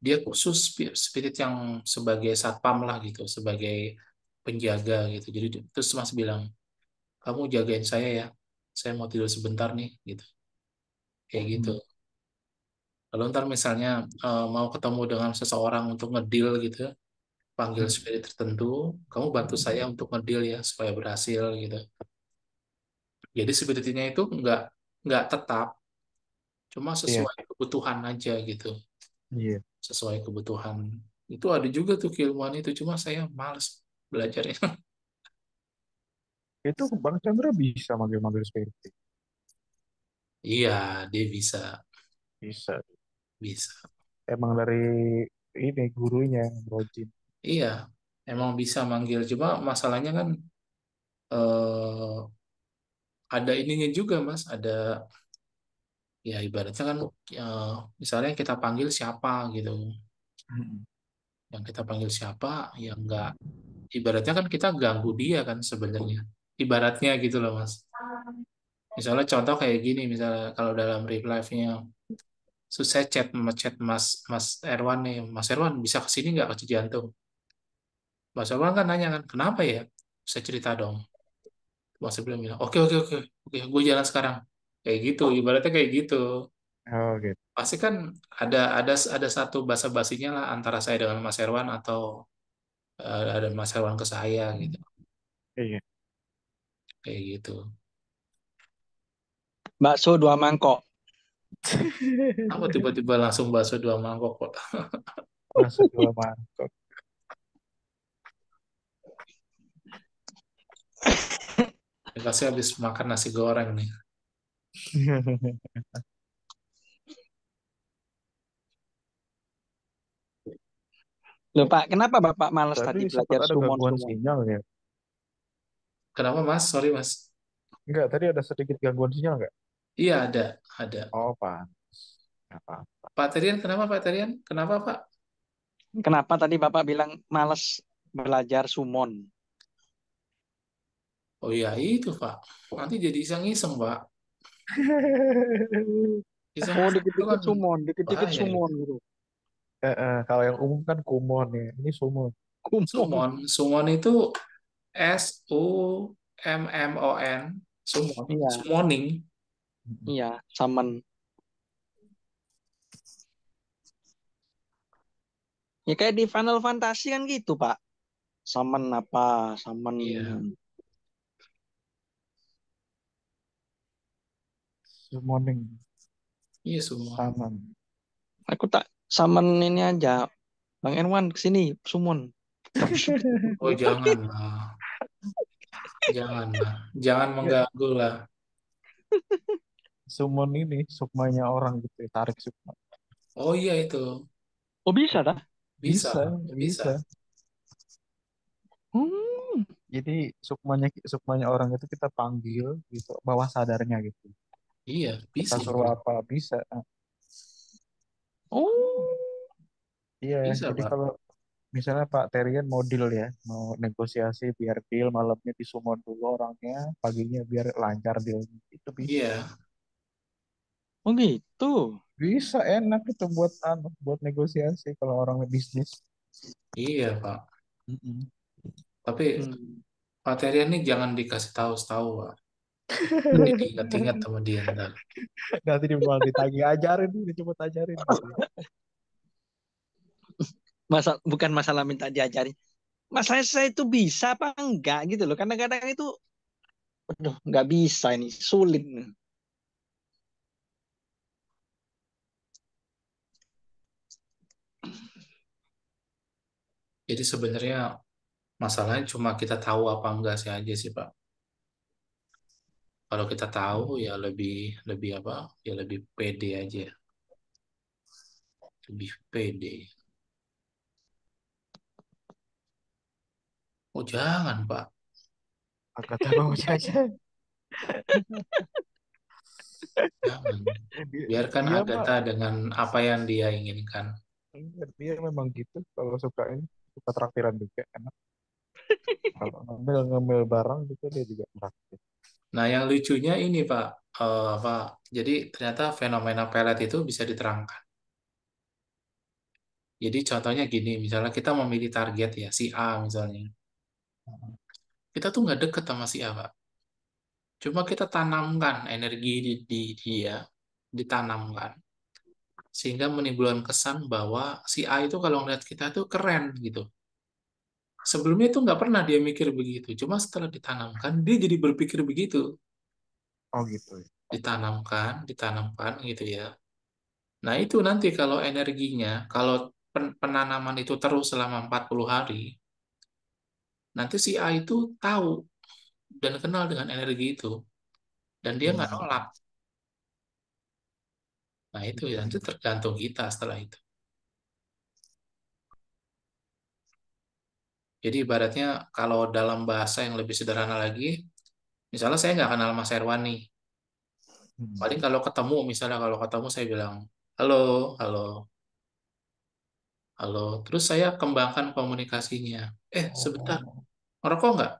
Dia khusus spirit yang sebagai satpam lah gitu, sebagai penjaga gitu. Jadi terus Mas bilang, kamu jagain saya ya. Saya mau tidur sebentar nih gitu. Kayak gitu. Hmm. Kalau ntar misalnya mau ketemu dengan seseorang untuk ngedeal gitu, panggil Hmm. spirit tertentu, kamu bantu saya untuk ngedeal ya supaya berhasil gitu. Jadi spiritnya itu nggak tetap, cuma Iya. sesuai kebutuhan aja gitu, Iya. sesuai kebutuhan. Itu ada juga tuh keilmuan itu, cuma saya males belajarnya. Itu Bang Chandra bisa manggil-manggil spirit. Iya, dia bisa, Bisa. bisa. Emang dari ini gurunya yang rojin. Iya, emang bisa manggil. Cuma masalahnya kan eh, ada ininya juga, Mas. Ada ya ibaratnya kan misalnya kita panggil siapa gitu. Hmm. Yang kita panggil siapa, yang enggak ibaratnya kan kita ganggu dia kan sebenarnya. Ibaratnya gitu loh, Mas. Misalnya contoh kayak gini, misalnya kalau dalam real life-nya, susah chat Mas Mas Erwan nih, Mas Erwan bisa ke sini nggak ke Cijantung? Mas Erwan kan nanya kan, kenapa ya? Saya cerita dong. Mas Erwan bilang, oke oke oke oke, gue jalan sekarang. Kayak gitu, ibaratnya kayak gitu. Oh gitu. Pasti kan ada satu basa-basinya lah antara saya dengan Mas Erwan atau ada Mas Erwan ke saya gitu, Iya. kayak gitu. Bakso 2 mangkok. Apa tiba-tiba langsung bakso 2 mangkok kok? Masuk dua mangkok. Pasti habis makan nasi goreng nih. Loh Pak, kenapa Bapak males Tadi tadi sempat belajar ada gangguan sumon-sumon? sinyal ya. Kenapa Mas? Sorry Mas. Enggak, tadi ada sedikit gangguan sinyal nggak? Iya ada. Oh, pantes. Nggak apa-apa. Pak Terian, kenapa Pak Terian? Kenapa Pak? Kenapa tadi Bapak bilang males belajar sumon? Oh iya itu Pak. Nanti jadi iseng-iseng Pak. Oh, Iseng-iseng itu dikit-dikit kan sumon, dikit-dikit bahaya itu. sumon gitu. Kalau yang umum kan kumon ya. Ini sumon. Kumon. Summon itu SUMMON. Summon. Iya, Summoning. iya, summon. Ya kayak di Final Fantasy kan gitu, Pak. Summon apa? Summon. Iya, Summoning. iya summon. Summon. Aku tak summon ini aja. Bang Erwan kesini, summon. Oh janganlah, janganlah, jangan Ya, mengganggu lah. summon ini sukmanya orang gitu ya. Tarik sukma. Oh iya itu Oh bisa dah. bisa, Bisa, bisa. bisa. Hmm. Jadi sukmanya orang itu kita panggil gitu, bawah sadarnya gitu. Iya Kita bisa suruh Pak. apa bisa. Oh. Iya, Bisa jadi Pak. kalau misalnya Pak Terian mau deal ya, mau negosiasi biar deal malamnya disummon dulu orangnya, paginya biar lancar deal. Itu bisa. Iya, Oh gitu. Bisa enak itu buat buat negosiasi kalau orang bisnis. iya Pak. Mm-mm. Tapi Hmm. Pak Terian ini jangan dikasih tahu-tahu Pak. Nanti diingat-ingat sama dia ntar. Nanti dia malah ditagih ajarin, dia coba ajarin gitu ya. Bukan masalah minta diajarin. Masalah saya itu bisa apa enggak gitu loh. Kadang-kadang itu, aduh, nggak bisa ini, sulit. Jadi sebenarnya masalahnya cuma kita tahu apa enggak sih aja sih Pak. Kalau kita tahu ya lebih lebih apa? Ya lebih pede aja, lebih pede. Oh jangan Pak, Kata bawa jajan. jangan. Dia, Biarkan dia mah Agatha dengan apa yang dia inginkan. dia memang gitu kalau suka ini suka traktiran juga enak. Kalau ngambil ngambil barang gitu dia juga traktir. Nah, yang lucunya ini Pak, apa? Jadi ternyata fenomena pelet itu bisa diterangkan. Jadi contohnya gini, misalnya kita memilih target ya, si A misalnya. Kita tuh nggak deket sama si A, Pak. Cuma kita tanamkan energi di dia, ditanamkan. Sehingga menimbulkan kesan bahwa si A itu kalau ngeliat kita tuh keren gitu. Sebelumnya itu nggak pernah dia mikir begitu. Cuma setelah ditanamkan, dia jadi berpikir begitu. Oh gitu ya. Ditanamkan gitu ya. Nah, itu nanti kalau energinya, kalau penanaman itu terus selama 40 hari, nanti si A itu tahu dan kenal dengan energi itu. Dan dia nggak Hmm, nolak. Nah, itu ya, nanti gitu. tergantung kita setelah itu. Jadi ibaratnya kalau dalam bahasa yang lebih sederhana lagi, misalnya saya nggak kenal Mas Erwan nih. Hmm. Paling kalau ketemu, misalnya kalau ketemu saya bilang, halo, halo, halo. Terus saya kembangkan komunikasinya. Sebentar, Oh. ngerokok nggak?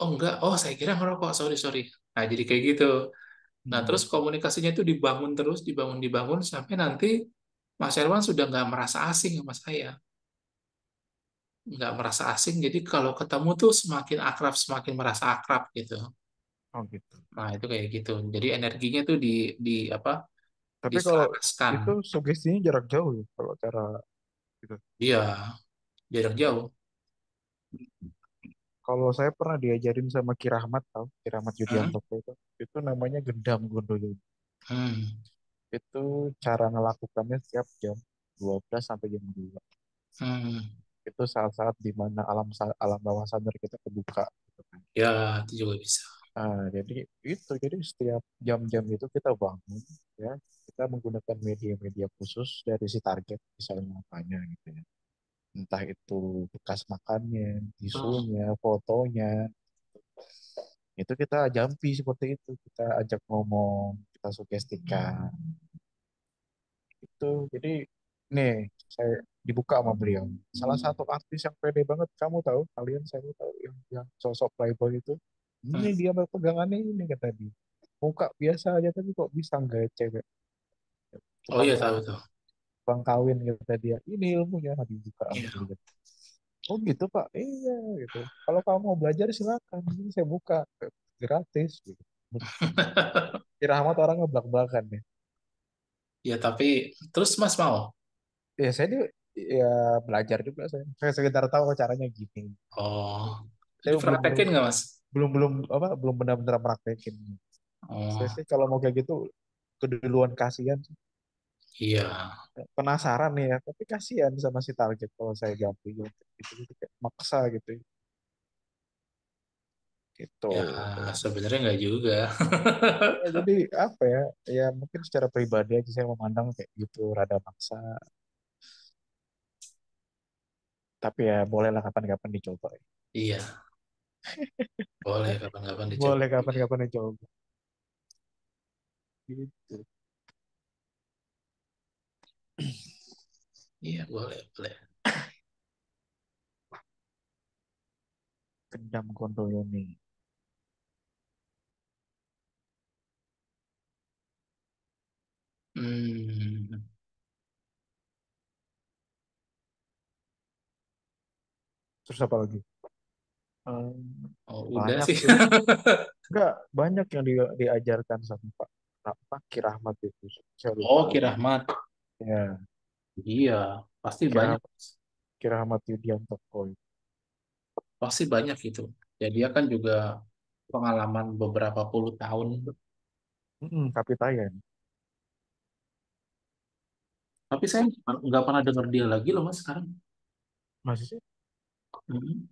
Oh enggak, oh saya kira ngerokok, sorry, sorry. Nah, jadi kayak gitu. Nah, terus Hmm. komunikasinya itu dibangun terus, dibangun, sampai nanti Mas Erwan sudah nggak merasa asing sama saya. Nggak merasa asing, jadi kalau ketemu tuh semakin akrab, semakin merasa akrab gitu. Oh gitu. Nah, itu kayak gitu. Jadi energinya tuh di apa? Tapi kalau Diselaraskan. itu sugestinya jarak jauh ya kalau cara gitu. Iya, jarak jauh. Kalau saya pernah diajarin sama Ki Rahmat tau, Ki Rahmat Hmm, Yudianto itu namanya gendam gondola. hmm, Itu cara ngelakukannya setiap jam 12 sampai jam 2. hmm. Itu saat-saat di mana alam bawah sadar kita kebuka gitu kan. Ya, itu juga bisa. Jadi jadi setiap jam-jam itu kita bangun ya, kita menggunakan media-media khusus dari si target misalnya apanya gitu ya. Entah itu bekas makannya, Oh, tisunya, fotonya, Itu kita jampi seperti itu, kita ajak ngomong, kita sugestikan itu. Jadi nih saya dibuka sama beliau. Salah satu artis yang pede banget, kamu tahu, kalian saya tahu yang sosok playboy itu. Ini Hmm. dia pegangannya ini kata dia. Muka biasa aja tapi kok bisa nggak cewek. Oh Tukang iya tahu kawin, tuh. tukang kawin kata dia. Ini ilmunya dibuka sama Iya. beliau. Oh gitu Pak, iya gitu. Kalau kamu mau belajar silakan, ini saya buka gratis gitu. Si Rahmat orangnya belak-belakan ya. Ya tapi terus Mas mau? Ya saya ya belajar juga saya sekedar tahu caranya gini. Oh, Saya belum belum dipraktekin nggak Mas? belum belum apa belum benar-benar praktekin. Saya Oh sih kalau mau kayak gitu keduluan kasihan, iya, penasaran nih ya, tapi kasihan sama si target kalau saya ganti gitu, kayak maksa gitu gitu. ya sebenarnya nggak juga. Ya, jadi apa ya, ya mungkin secara pribadi aja saya memandang kayak gitu rada maksa, tapi ya bolehlah kapan-kapan dicoba ya. Iya, boleh kapan-kapan dicoba. Boleh kapan-kapan dicoba gitu. Iya, boleh, boleh. Kendam Kondoyoni. Hmm. Terus apa lagi? Hmm, Oh, udah banyak sih. sih. Enggak, banyak yang diajarkan sama Pak Ki Rahmat itu. Saya lupa Oh, Ki lagi. Rahmat. Ya, Iya, pasti Ki banyak. Rahmat, Ki Rahmat Yudianto. Oh, Pasti banyak itu. Ya, dia kan juga pengalaman beberapa puluh tahun. Kapitayan. Tapi saya nggak pernah dengar dia lagi loh, Mas, sekarang. Masih sih? Hmm.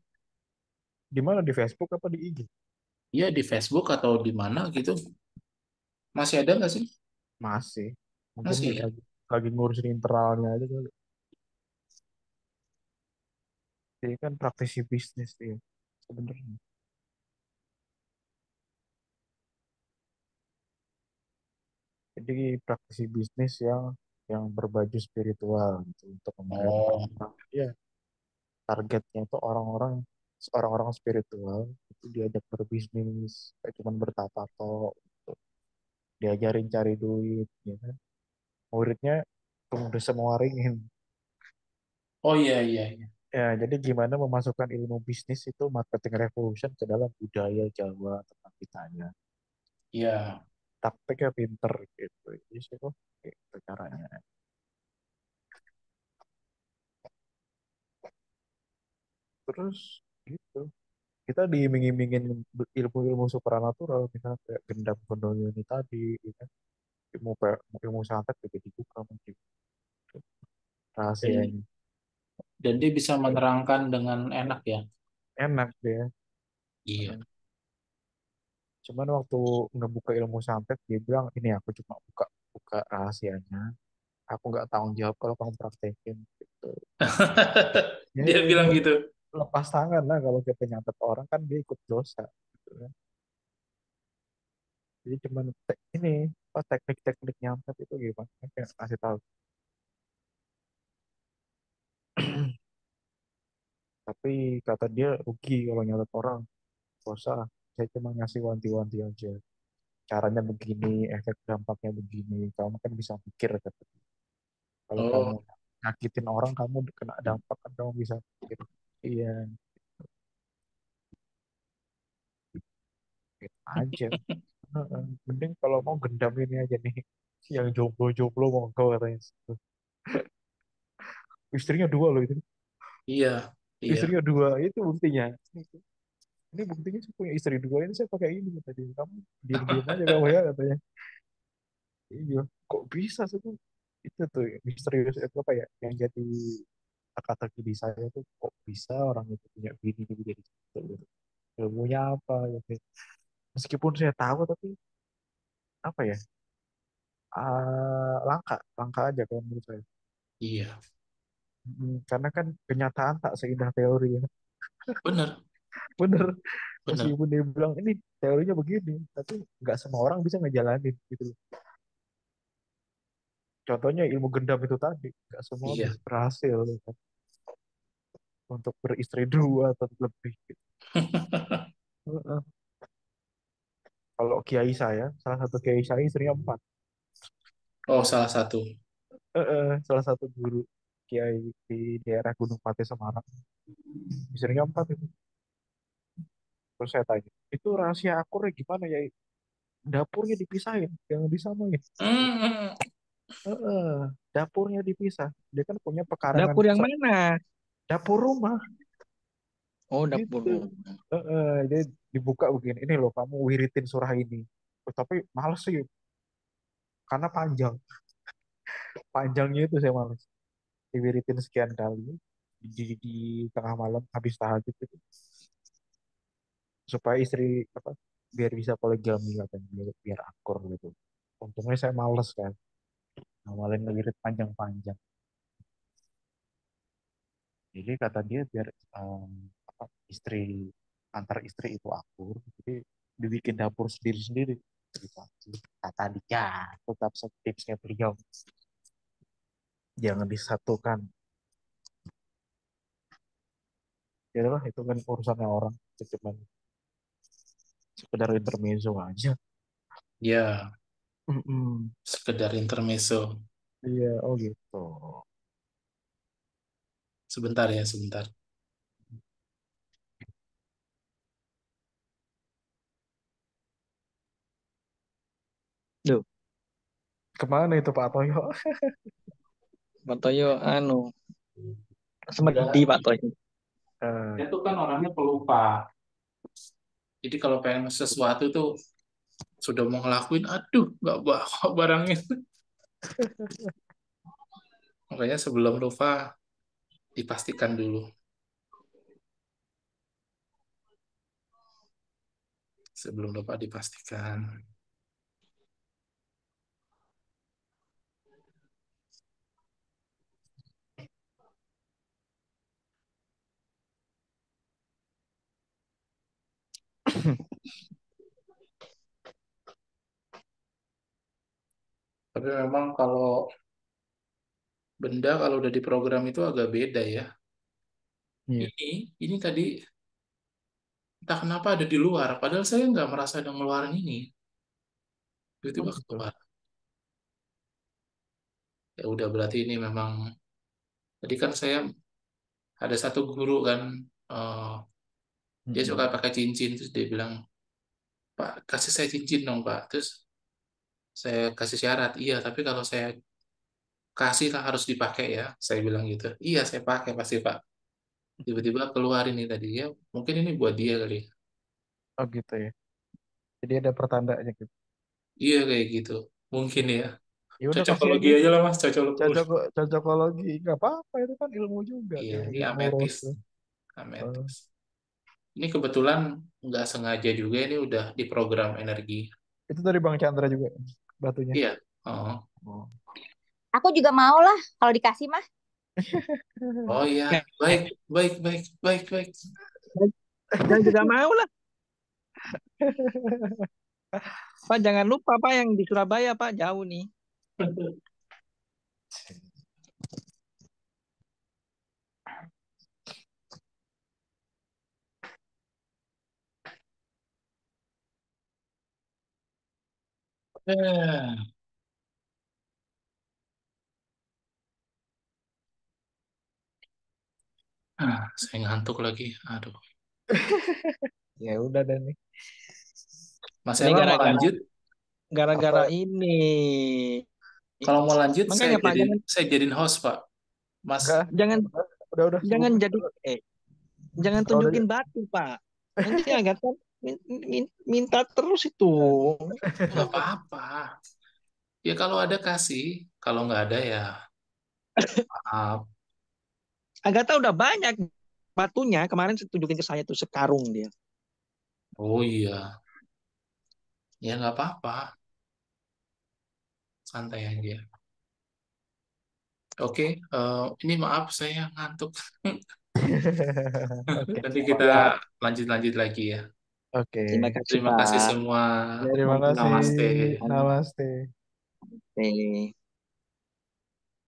Di mana, di Facebook apa di IG? Iya, di Facebook atau di mana gitu. Masih ada nggak sih? Masih. Mungkin Masih ya? lagi ngurusin internalnya aja kali. Dia kan praktisi bisnis dia sebenarnya. Jadi praktisi bisnis yang berbaju spiritual gitu untuk memberdayakan Oh, orang. Ya, targetnya itu orang-orang spiritual itu diajak berbisnis, kayak cuman bertato gitu. Diajarin cari duit, ya kan. Muridnya udah semua ringin. oh iya, iya, iya. Ya, jadi gimana memasukkan ilmu bisnis itu marketing revolution ke dalam budaya Jawa tentang kitanya. Iya. Taktiknya pinter gitu. Jadi sih kok gitu caranya. Terus gitu. Kita diiming-imingin ilmu-ilmu supranatural, misalnya kayak gendam gondong ini tadi, gitu kan. Ilmu ilmu santet juga dibuka mungkin Dan, rahasianya. dan dia bisa menerangkan dengan enak ya. Enak dia. Iya. Cuman waktu ngebuka ilmu santet dia bilang ini aku cuma buka buka rahasianya. Aku nggak tanggung jawab kalau kamu praktekin gitu. Ya, Dia dia bilang gitu. lepas tangan lah kalau kita nyatet orang kan dia ikut dosa gitu kan. Jadi cuman ini apa teknik-teknik nyatet itu gimana? Kayak kasih tahu. Tapi kata dia rugi kalau nyatet orang. Gak usah, saya cuma ngasih wanti-wanti aja. Caranya begini, efek dampaknya begini. Kamu kan bisa pikir kata dia. Kalau kamu Oh, nyakitin orang, kamu kena dampak kan kamu bisa pikir. Iya, gitu aja. Heeh. Mending kalau mau gendam ini aja nih. Yang jomblo-jomblo monggo katanya. Istrinya dua loh itu. iya, iya. Istrinya dua, itu buktinya. Ini buktinya saya punya istri dua, ini saya pakai ini tadi. Kamu diam-diam aja kamu ya katanya. Iya, kok bisa sih tuh? Itu tuh misterius itu apa ya? Yang jadi teka-teki di saya tuh kok bisa orang itu punya bini itu jadi gitu, gitu. Ilmunya apa gitu. Meskipun saya tahu tapi apa ya? Langka, langka aja kalau menurut saya. Iya, Karena kan kenyataan tak seindah teori ya. bener. Bener. Bener. Meskipun dia bilang ini teorinya begini, tapi nggak semua orang bisa ngejalanin gitu loh. Contohnya ilmu gendam itu tadi, nggak semua Iya. bisa berhasil gitu, untuk beristri dua atau lebih gitu. Heeh. Kalau kiai saya, salah satu kiai saya istrinya empat. Oh, salah satu. Salah satu guru kiai di daerah Gunung Pati Semarang, istrinya empat itu. Terus saya tanya, itu rahasia akurnya gimana ya? Dapurnya dipisahin, jangan disamain. Hmm. Heeh, dapurnya dipisah. Dia kan punya pekarangan Dapur yang besar. mana? Dapur rumah Oh, dapur gitu. umum. Dia dibuka begini. Ini loh kamu wiritin surah ini. Oh, tapi males sih karena panjang. Panjangnya itu saya males. Diwiritin sekian kali di tengah malam habis tahajud itu supaya istri apa biar bisa poligami katanya biar akur gitu. Untungnya saya males kan. Ngamalin ngewirit panjang-panjang. Jadi kata dia biar apa, antar istri itu akur, jadi dibikin dapur sendiri-sendiri. Gitu. Kata dia, tetap tipsnya beliau, jangan disatukan. Ya lah, itu kan urusannya orang, itu cuma sekedar intermezzo aja. Ya, Mm-mm. sekedar intermezzo. Iya, oh gitu. Sebentar ya, sebentar. Duh, Kemana itu Pak Toyo? Pak Toyo anu semedi Enggak, Pak Toyo. dia tuh kan orangnya pelupa. Jadi kalau pengen sesuatu tuh sudah mau ngelakuin, aduh, nggak bawa barangnya. Makanya sebelum lupa, dipastikan dulu. Sebelum lupa dipastikan. Tapi memang kalau benda kalau udah diprogram itu agak beda ya. Iya, Ini tadi entah kenapa ada di luar, padahal saya nggak merasa ada ngeluarin ini. oh Tiba-tiba gitu. keluar. Ya udah berarti ini memang. Tadi kan saya ada satu guru kan, eh, dia suka Mm-mm. pakai cincin terus dia bilang, Pak kasih saya cincin dong Pak. Terus saya kasih syarat, iya tapi kalau saya kasih kan harus dipakai ya. Saya bilang gitu. Iya saya pakai pasti Pak. Tiba-tiba keluar ini tadi ya. Mungkin ini buat dia kali. Oh gitu ya. Jadi ada pertandanya gitu. Iya kayak gitu. Mungkin ya. Ya udah kasih Cocokologi aja. aja lah Mas, cocokologi. Cocok cocokologi nggak apa-apa itu kan ilmu juga Iya, kayak ini ilmu ametis. rose. Eh, Ametis. Ini kebetulan nggak sengaja juga ini udah di program energi. itu dari Bang Chandra juga batunya. Iya. Oh, Oh. Aku juga mau lah kalau dikasih mah. oh iya. Nah, Baik, baik, baik, baik, baik. saya juga mau lah. Pak jangan lupa Pak yang di Surabaya Pak jauh nih. Eh, saya ngantuk lagi. Aduh. Ya udah dan nih. Mas Ini Ella mau gara-gara lanjut? gara-gara Apa ini. Kalau mau lanjut, Makanya Pak saya jadiin host, Pak. Mas, enggak? jangan Udah jangan cukup. jadi eh jangan Kalau udah tunjukin batu Pak. Nanti Agatha minta terus itu. nggak apa-apa. Ya kalau ada kasih, kalau nggak ada ya maaf. Agatha udah banyak batunya. Kemarin saya tunjukin ke saya tuh sekarung dia. Oh iya, ya nggak apa-apa. Santai aja. Oke, ini maaf saya ngantuk. Oke, Nanti siap. kita Siap. lanjut-lanjut lagi ya. Oke. Terima kasih, Terima kasih Pak. semua. Ya, terima kasih. Namaste. Namaste. Oke.